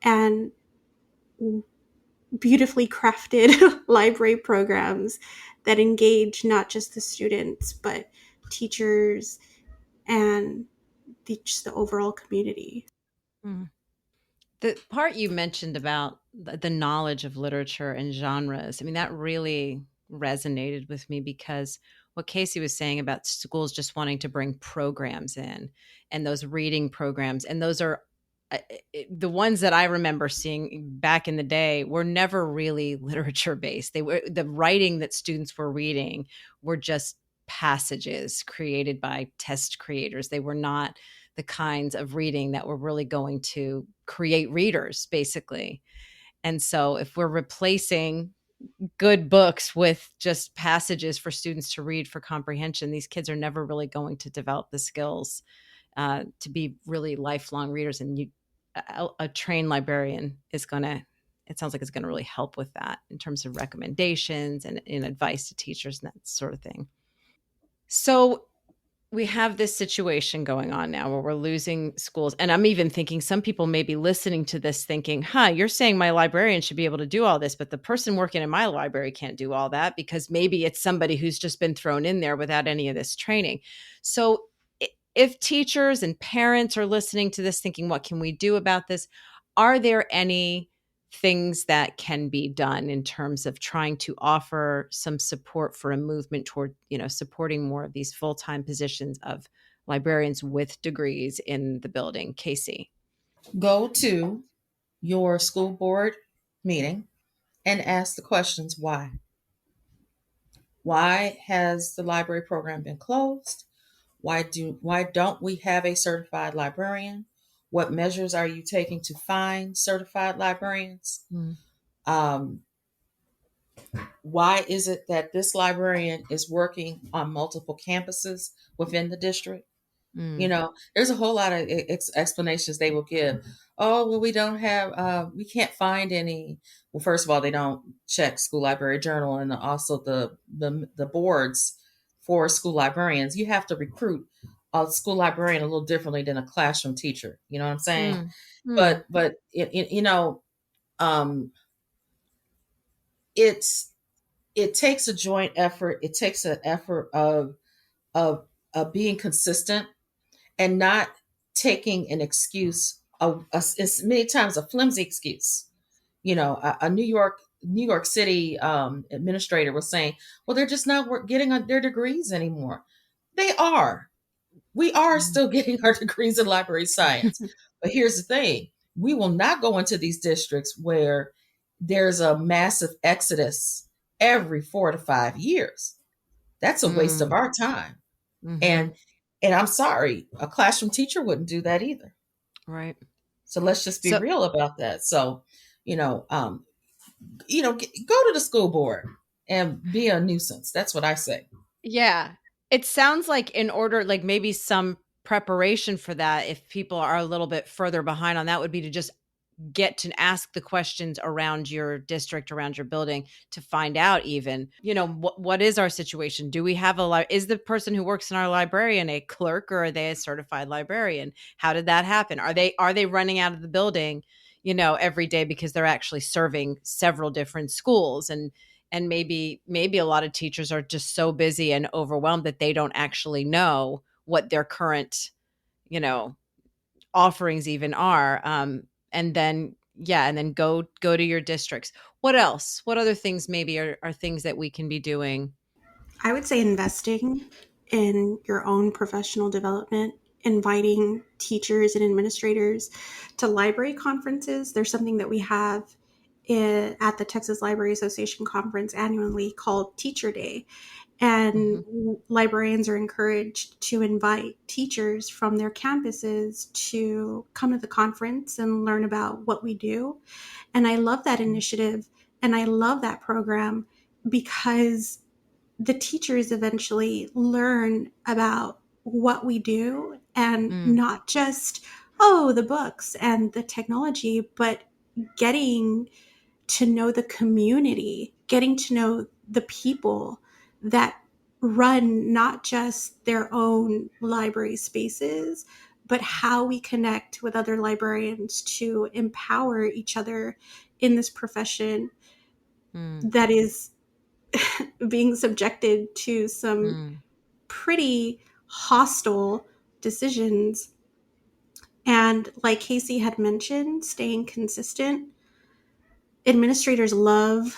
Speaker 3: and beautifully crafted library programs that engage not just the students, but teachers and just the overall community.
Speaker 1: Mm. The part you mentioned about the knowledge of literature and genres, I mean, that really resonated with me because what Casey was saying about schools just wanting to bring programs in and those reading programs, and those are the ones that I remember seeing back in the day were never really literature based. They were the writing that students were reading were just passages created by test creators. They were not the kinds of reading that were really going to create readers, basically. And so, if we're replacing good books with just passages for students to read for comprehension, these kids are never really going to develop the skills to be really lifelong readers. And a trained librarian is going to, it sounds like it's going to really help with that in terms of recommendations and in advice to teachers and that sort of thing. So, we have this situation going on now where we're losing schools. And I'm even thinking some people may be listening to this thinking, you're saying my librarian should be able to do all this, but the person working in my library can't do all that because maybe it's somebody who's just been thrown in there without any of this training. So if teachers and parents are listening to this thinking, what can we do about this? Are there any things that can be done in terms of trying to offer some support for a movement toward, supporting more of these full-time positions of librarians with degrees in the building? Casey.
Speaker 5: Go to your school board meeting and ask the questions why. Why has the library program been closed? Why don't we have a certified librarian? What measures are you taking to find certified librarians?
Speaker 1: Mm.
Speaker 5: Um, why is it that this librarian is working on multiple campuses within the district?
Speaker 1: Mm.
Speaker 5: There's a whole lot of explanations they will give. Oh, well, we don't have, we can't find any. Well, first of all, they don't check school library journal and also the boards for school librarians, you have to recruit a school librarian a little differently than a classroom teacher. You know what I'm saying?
Speaker 1: Mm. Mm.
Speaker 5: But you know, um, it's it takes a joint effort. It takes an effort of of being consistent and not taking an excuse, it's many times a flimsy excuse. You know, a New York City administrator was saying, "Well, they're just not getting their degrees anymore." They are. We are still getting our degrees in library science. But here's the thing: we will not go into these districts where there's a massive exodus every 4 to 5 years. That's a waste of
Speaker 1: Mm.
Speaker 5: our time.
Speaker 1: Mm-hmm.
Speaker 5: And I'm sorry, a classroom teacher wouldn't do that either.
Speaker 1: Right.
Speaker 5: So let's just be
Speaker 1: So
Speaker 5: real about that. So, you know, go to the school board and be a nuisance. That's what I say.
Speaker 1: yeah, it sounds like in order, like maybe some preparation for that, if people are a little bit further behind on that, would be to just get to ask the questions around your district, around your building, to find out even, what is our situation? Do we have is the person who works in our librarian a clerk, or are they a certified librarian? How did that happen? Are they running out of the building, every day because they're actually serving several different schools? And maybe a lot of teachers are just so busy and overwhelmed that they don't actually know what their current, you know, offerings even are. And then go to your districts. What else? What other things maybe are things that we can be doing?
Speaker 3: I would say investing in your own professional development, inviting teachers and administrators to library conferences. There's something that we have at the Texas Library Association conference annually called Teacher Day. And librarians are encouraged to invite teachers from their campuses to come to the conference and learn about what we do. And I love that initiative and I love that program because the teachers eventually learn about what we do and not just, the books and the technology, but getting to know the community, getting to know the people that run not just their own library spaces, but how we connect with other librarians to empower each other in this profession that is being subjected to some pretty hostile decisions. And like Casey had mentioned, staying consistent. Administrators love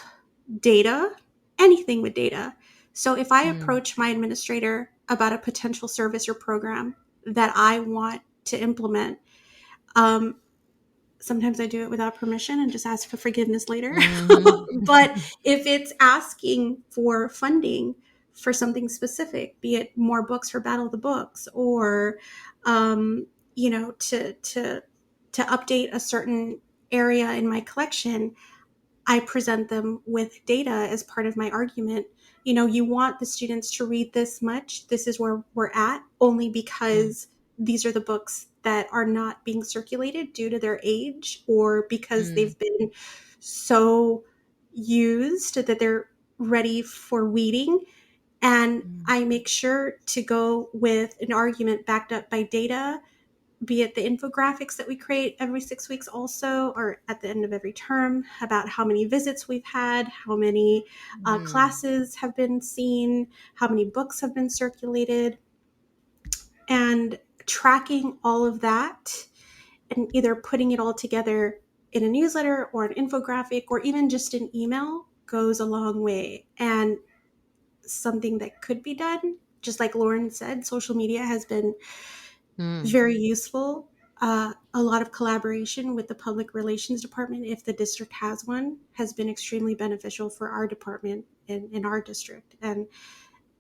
Speaker 3: data, anything with data. So if I approach my administrator about a potential service or program that I want to implement, sometimes I do it without permission and just ask for forgiveness later. But if it's asking for funding for something specific, be it more books for Battle of the Books, or to update a certain area in my collection, I present them with data as part of my argument. You want the students to read this much. This is where we're at, only because these are the books that are not being circulated due to their age, or because they've been so used that they're ready for weeding. And I make sure to go with an argument backed up by data, be it the infographics that we create every 6 weeks also, or at the end of every term, about how many visits we've had, how many classes have been seen, how many books have been circulated, and tracking all of that and either putting it all together in a newsletter or an infographic or even just an email goes a long way. And something that could be done, just like Lauren said, social media has been very useful. A lot of collaboration with the public relations department, if the district has one, has been extremely beneficial for our department in our district. And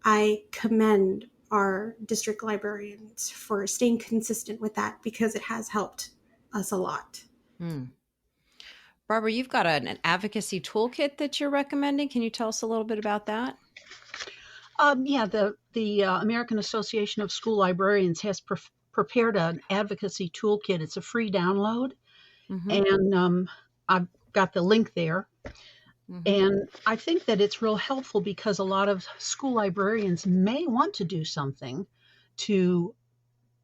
Speaker 3: I commend our district librarians for staying consistent with that because it has helped us a lot.
Speaker 1: Barbara, you've got an advocacy toolkit that you're recommending. Can you tell us a little bit about that?
Speaker 4: Yeah, the American Association of School Librarians has prepared an advocacy toolkit. It's a free download, and I've got the link there. And I think that it's real helpful because a lot of school librarians may want to do something to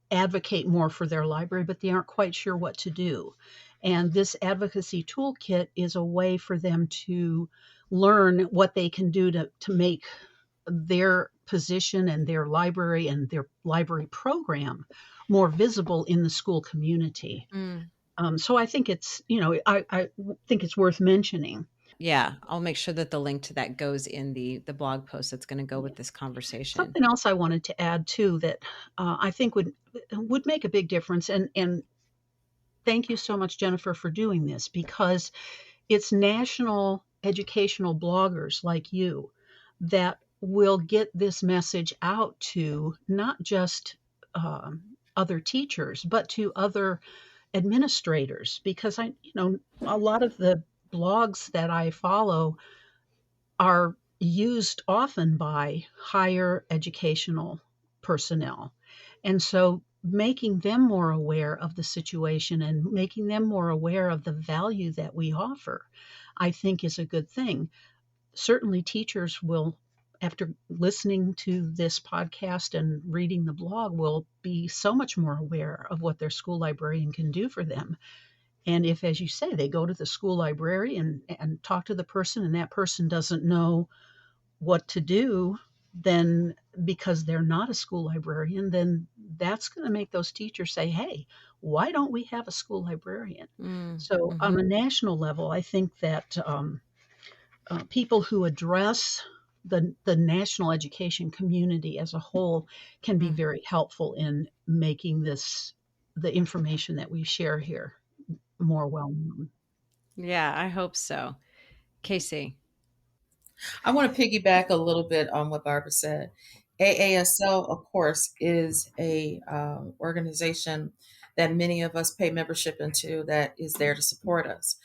Speaker 4: advocate more for their library, but they aren't quite sure what to do. And this advocacy toolkit is a way for them to learn what they can do to make their position and their library program more visible in the school community. So I think it's, I think it's worth mentioning.
Speaker 1: Yeah, I'll make sure that the link to that goes in the blog post that's going to go with this conversation.
Speaker 4: Something else I wanted to add too that I think would make a big difference, and thank you so much, Jennifer, for doing this, because it's national educational bloggers like you that will get this message out to not just other teachers, but to other administrators, because a lot of the blogs that I follow are used often by higher educational personnel. And so making them more aware of the situation and making them more aware of the value that we offer, I think is a good thing. Certainly teachers will, after listening to this podcast and reading the blog, will be so much more aware of what their school librarian can do for them. And if, as you say, they go to the school library and talk to the person and that person doesn't know what to do, then because they're not a school librarian, then that's going to make those teachers say, hey, why don't we have a school librarian? So on a national level, I think that people who address the national education community as a whole can be very helpful in making the information that we share here more well known.
Speaker 1: Yeah, I hope so. Casey.
Speaker 5: I want to piggyback a little bit on what Barbara said. AASL, of course, is a organization that many of us pay membership into that is there to support us.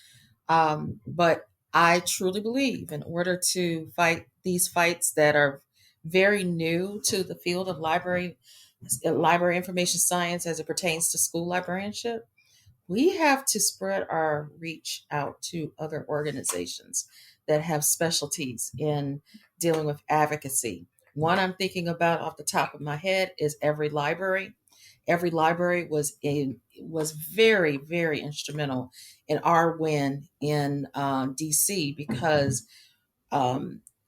Speaker 5: But I truly believe in order to fight these fights that are very new to the field of library information science as it pertains to school librarianship, we have to spread our reach out to other organizations that have specialties in dealing with advocacy. One I'm thinking about off the top of my head is Every Library. Every Library was very, very instrumental in our win in DC because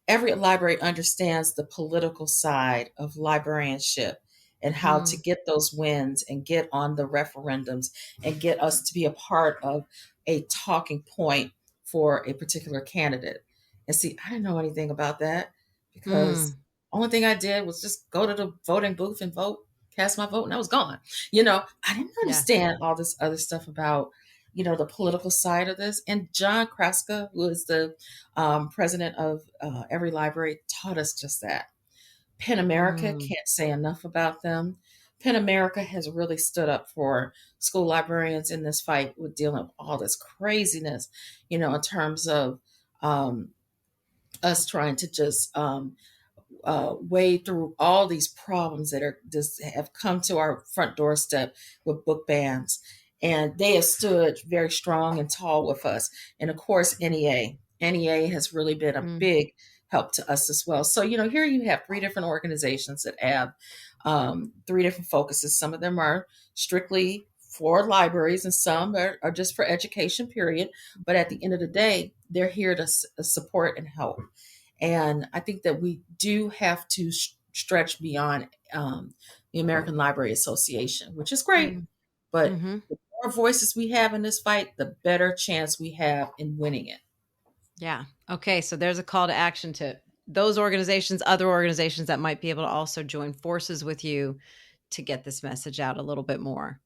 Speaker 5: every library understands the political side of librarianship and how to get those wins and get on the referendums and get us to be a part of a talking point for a particular candidate. And see, I didn't know anything about that because only thing I did was just go to the voting booth and vote, cast my vote, and I was gone. I didn't understand all this other stuff about the political side of this. And John Kraska, who is the president of Every Library, taught us just that. Penn America, can't say enough about them. Penn America has really stood up for school librarians in this fight with dealing with all this craziness, in terms of us trying to just wade through all these problems that are just have come to our front doorstep with book bans. And they have stood very strong and tall with us. And of course, NEA has really been a big help to us as well. So, here you have 3 different organizations that have 3 different focuses. Some of them are strictly for libraries and some are just for education, period. But at the end of the day, they're here to support and help. And I think that we do have to stretch beyond the American Library Association, which is great. But the more voices we have in this fight, the better chance we have in winning it.
Speaker 1: Yeah. Okay. So there's a call to action to those organizations, other organizations that might be able to also join forces with you to get this message out a little bit more.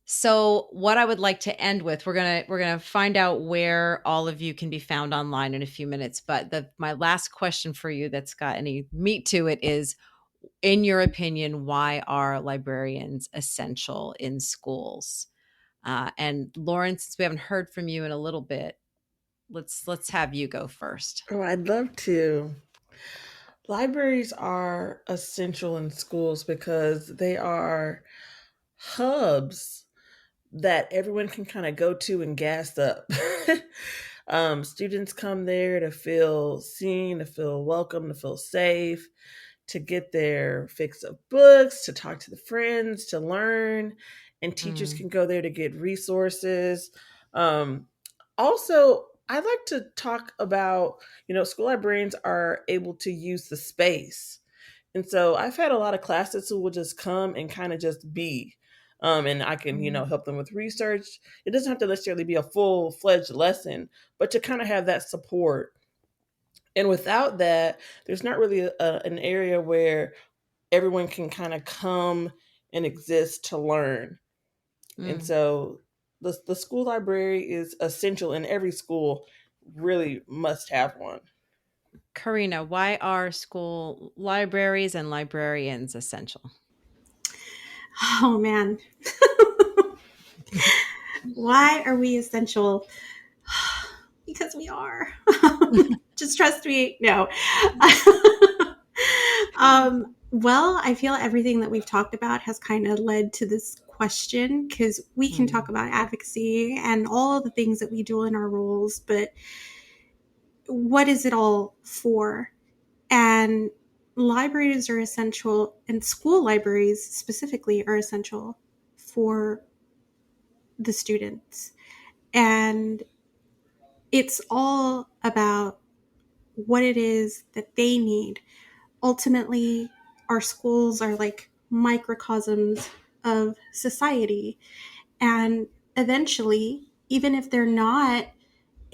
Speaker 1: So what I would like to end with, we're gonna find out where all of you can be found online in a few minutes. But my last question for you that's got any meat to it is, in your opinion, why are librarians essential in schools? And Lauren, since we haven't heard from you in a little bit, let's have you go first.
Speaker 2: Oh, I'd love to. Libraries are essential in schools because they are hubs that everyone can kind of go to and gas up. Students come there to feel seen, to feel welcome, to feel safe, to get their fix of books, to talk to the friends, to learn. And teachers
Speaker 1: Mm.
Speaker 2: can go there to get resources. Um, Also, I like to talk about, school librarians are able to use the space. And so I've had a lot of classes who will just come and kind of just be. And I can, help them with research. It doesn't have to necessarily be a full fledged lesson, but to kind of have that support. And without that, there's not really an area where everyone can kind of come and exist to learn. And
Speaker 1: Mm.
Speaker 2: so the school library is essential, and every school really must have one.
Speaker 1: Karina, why are school libraries and librarians essential?
Speaker 3: Oh man. Why are we essential? Because we are. Just trust me. No. Well, I feel everything that we've talked about has kind of led to this question, because we can talk
Speaker 1: Mm.
Speaker 3: about advocacy and all of the things that we do in our roles, but what is it all for? And libraries are essential, and school libraries specifically are essential for the students. And it's all about what it is that they need. Ultimately, our schools are like microcosms of society. And eventually, even if they're not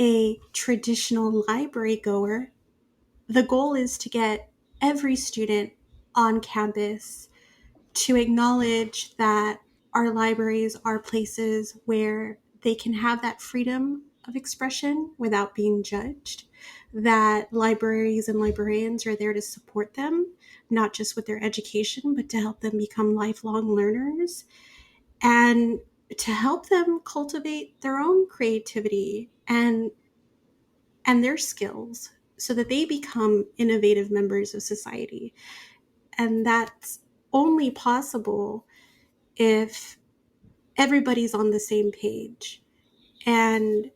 Speaker 3: a traditional library goer, the goal is to get every student on campus to acknowledge that our libraries are places where they can have that freedom of expression without being judged, that libraries and librarians are there to support them, not just with their education, but to help them become lifelong learners and to help them cultivate their own creativity and their skills so that they become innovative members of society. And that's only possible if everybody's on the same page. And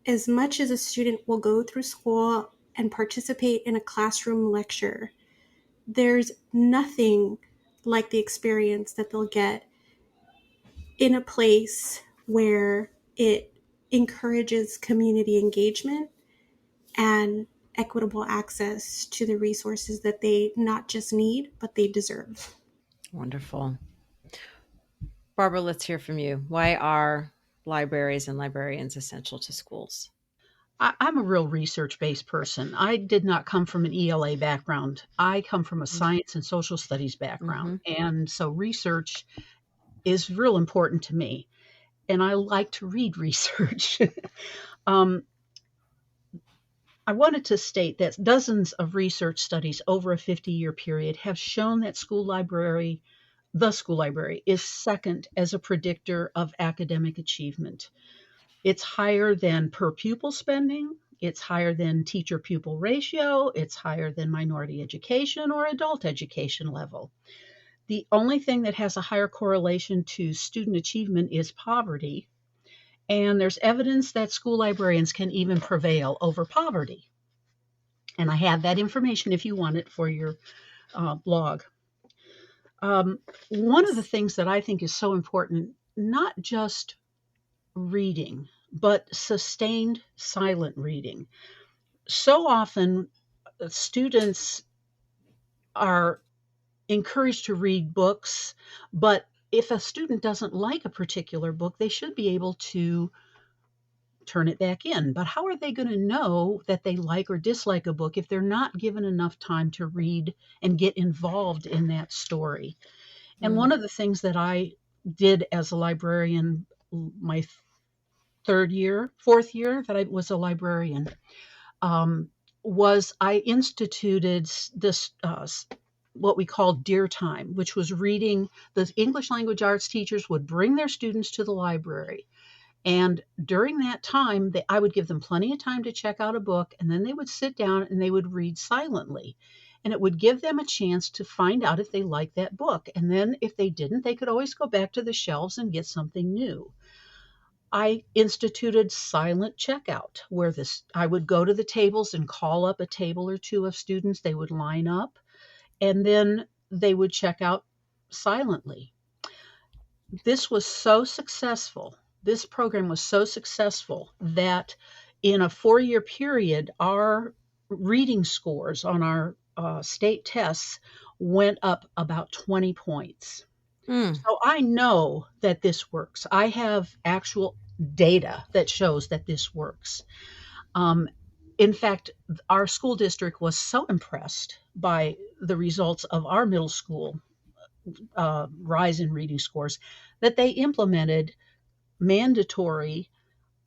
Speaker 3: as much as a student will go through school and participate in a classroom lecture, there's nothing like the experience that they'll get in a place where it encourages community engagement and equitable access to the resources that they not just need, but they deserve.
Speaker 1: Wonderful. Barbara, let's hear from you. Why are libraries and librarians essential to schools?
Speaker 4: I'm a real research-based person. I did not come from an ELA background. I come from a science and social studies
Speaker 1: Mm-hmm.
Speaker 4: background. And so research is real important to me. And I like to read research. um, I wanted to state that dozens of research studies over a 50-year period have shown that the school library, is second as a predictor of academic achievement. It's higher than per pupil spending. It's higher than teacher pupil ratio. It's higher than minority education or adult education level. The only thing that has a higher correlation to student achievement is poverty. And there's evidence that school librarians can even prevail over poverty. And I have that information if you want it for your blog. One of the things that I think is so important, not just reading, but sustained silent reading. So often, students are encouraged to read books, but if a student doesn't like a particular book, they should be able to turn it back in. But how are they going to know that they like or dislike a book if they're not given enough time to read and get involved in that story? And
Speaker 1: Mm.
Speaker 4: one of the things that I did as a librarian, my fourth year that I was a librarian, um, was I instituted this what we called Dear Time, which was reading. The English language arts teachers would bring their students to the library. And during that time, I would give them plenty of time to check out a book, and then they would sit down and they would read silently. And it would give them a chance to find out if they liked that book. And then if they didn't, they could always go back to the shelves and get something new. I instituted silent checkout where I would go to the tables and call up a table or two of students. They would line up and then they would check out silently. This was so successful. This program was so successful that in a 4-year period, our reading scores on our state tests went up about 20 points. So I know that this works. I have actual data that shows that this works. In fact, our school district was so impressed by the results of our middle school rise in reading scores that they implemented mandatory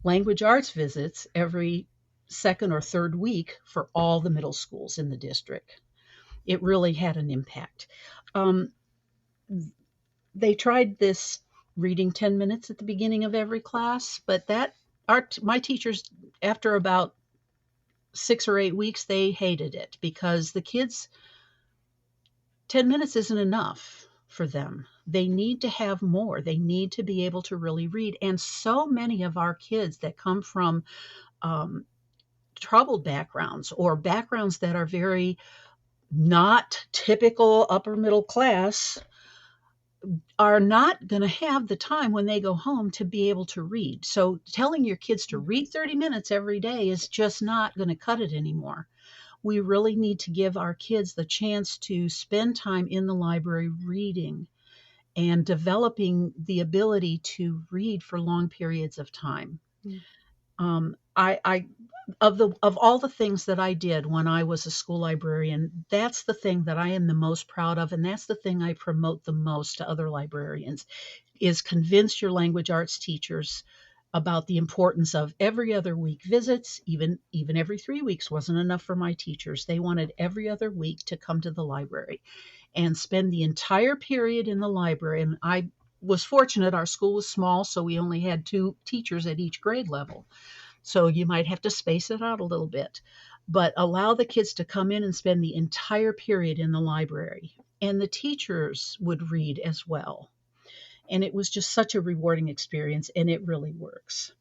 Speaker 4: language arts visits every second or third week for all the middle schools in the district. It really had an impact. Um, they tried this reading 10 minutes at the beginning of every class, but my teachers, after about 6 or 8 weeks, they hated it because the kids, 10 minutes isn't enough for them. They need to have more. They need to be able to really read. And so many of our kids that come from troubled backgrounds or backgrounds that are very not typical upper middle class are not going to have the time when they go home to be able to read. So telling your kids to read 30 minutes every day is just not going to cut it anymore. We really need to give our kids the chance to spend time in the library reading and developing the ability to read for long periods of time. I of all the things that I did when I was a school librarian, that's the thing that I am the most proud of, and that's the thing I promote the most to other librarians, is convince your language arts teachers about the importance of every other week visits. Even every 3 weeks wasn't enough for my teachers. They wanted every other week to come to the library and spend the entire period in the library. And I was fortunate, our school was small, so we only had 2 teachers at each grade level. So you might have to space it out a little bit, but allow the kids to come in and spend the entire period in the library. And the teachers would read as well. And it was just such a rewarding experience, and it really works.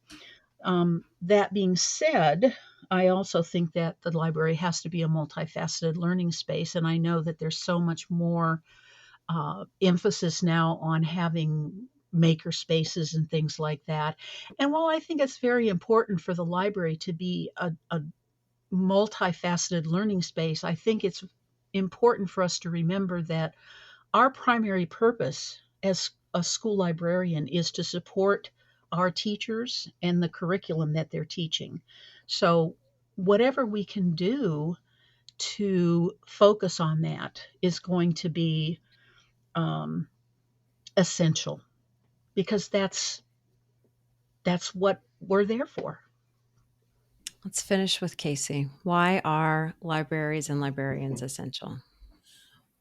Speaker 4: That being said, I also think that the library has to be a multifaceted learning space. And I know that there's so much more emphasis now on having maker spaces and things like that. And while I think it's very important for the library to be a multifaceted learning space, I think it's important for us to remember that our primary purpose as a school librarian is to support our teachers and the curriculum that they're teaching. So whatever we can do to focus on that is going to be essential, because that's what we're there for.
Speaker 1: Let's finish with Casey. Why are libraries and librarians essential?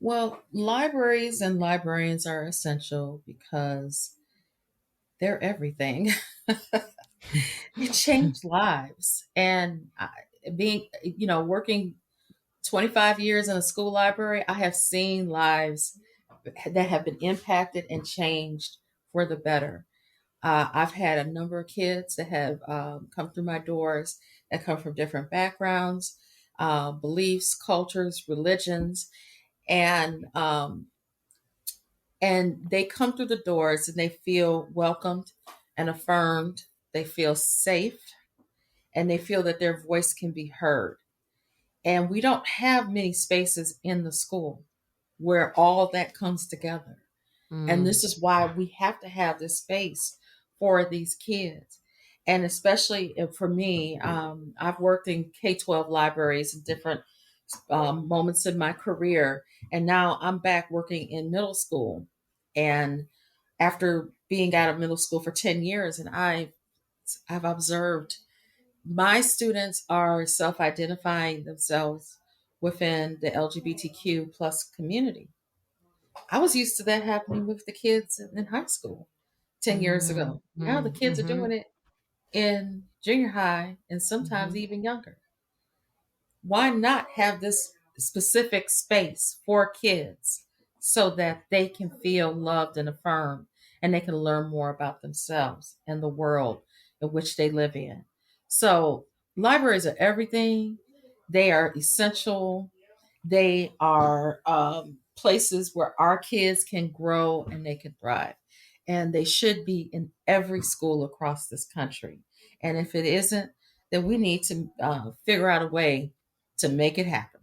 Speaker 5: Well, libraries and librarians are essential because they're everything. It changed lives. And being, working 25 years in a school library, I have seen lives that have been impacted and changed for the better. I've had a number of kids that have come through my doors that come from different backgrounds, beliefs, cultures, religions, and they come through the doors and they feel welcomed and affirmed. They feel safe, and they feel that their voice can be heard. And we don't have many spaces in the school where all that comes together. And this is why we have to have this space for these kids. And especially for me, I've worked in K-12 libraries in different moments in my career. And now I'm back working in middle school. And after being out of middle school for 10 years, and I've observed my students are self-identifying themselves within the LGBTQ plus community. I was used to that happening with the kids in high school 10 years ago. Now the kids are doing it in junior high and sometimes even younger. Why not have this specific space for kids so that they can feel loved and affirmed and they can learn more about themselves and the world in which they live in. So libraries are everything. They are essential. They are places where our kids can grow and they can thrive. And they should be in every school across this country. And if it isn't, then we need to figure out a way to make it happen.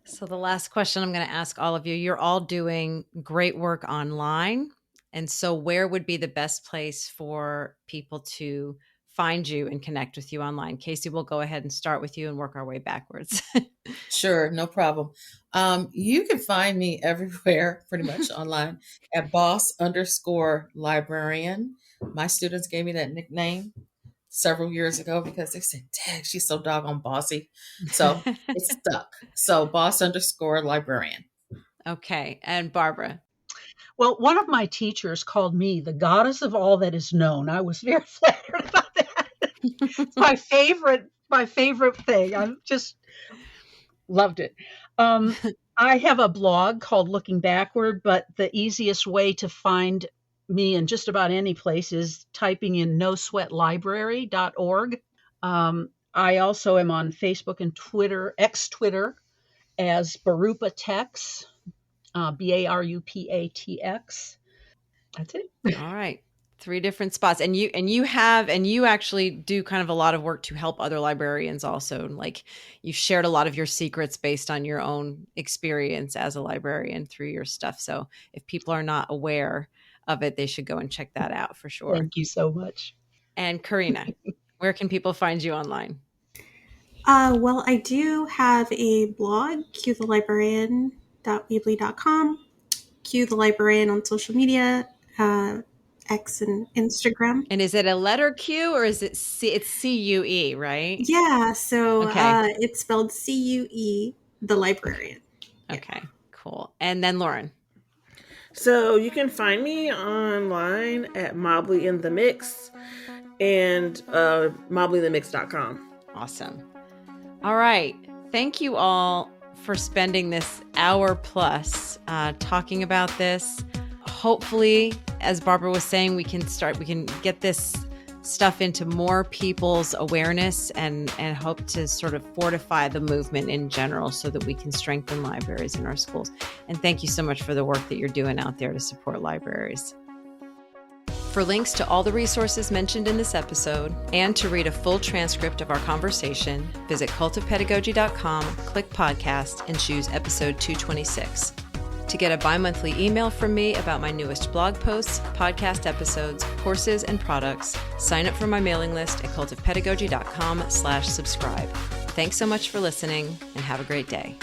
Speaker 1: So the last question I'm going to ask all of you, you're all doing great work online. And so where would be the best place for people to find you and connect with you online? Casey, we'll go ahead and start with you and work our way backwards.
Speaker 5: Sure, no problem. You can find me everywhere, pretty much online, at boss_librarian. My students gave me that nickname several years ago because they said, "Dang, she's so doggone bossy." So it's stuck. So boss_librarian.
Speaker 1: Okay. And Barbara.
Speaker 4: Well, one of my teachers called me the goddess of all that is known. I was very flattered about that. It's my favorite thing. I just loved it. I have a blog called Looking Backward, but the easiest way to find me in just about any place is typing in nosweatlibrary.org. I also am on Facebook and Twitter, Twitter, as Barupa Tex, BARUPATX. That's it.
Speaker 1: All right. 3 different spots. And you actually do kind of a lot of work to help other librarians also. Like you've shared a lot of your secrets based on your own experience as a librarian through your stuff. So if people are not aware of it, they should go and check that out for sure.
Speaker 4: Thank you so much.
Speaker 1: And Karina, where can people find you online?
Speaker 3: Well, I do have a blog, qthelibrarian.weebly.com, Q the Librarian on social media, X and Instagram.
Speaker 1: And is it a letter Q or is it it's CUE, right?
Speaker 3: Yeah, so
Speaker 1: Okay.
Speaker 3: it's spelled CUE, the Librarian.
Speaker 1: Okay, cool. And then Lauren.
Speaker 2: So you can find me online at Mobley in the Mix and mobleyinthemix.com.
Speaker 1: Awesome. All right. Thank you all for spending this hour plus talking about this. Hopefully, as Barbara was saying, we can get this stuff into more people's awareness and hope to sort of fortify the movement in general so that we can strengthen libraries in our schools. And thank you so much for the work that you're doing out there to support libraries. For links to all the resources mentioned in this episode and to read a full transcript of our conversation, visit cultofpedagogy.com, click podcast, and choose episode 226. To get a bi-monthly email from me about my newest blog posts, podcast episodes, courses, and products, sign up for my mailing list at cultofpedagogy.com/subscribe. Thanks so much for listening and have a great day.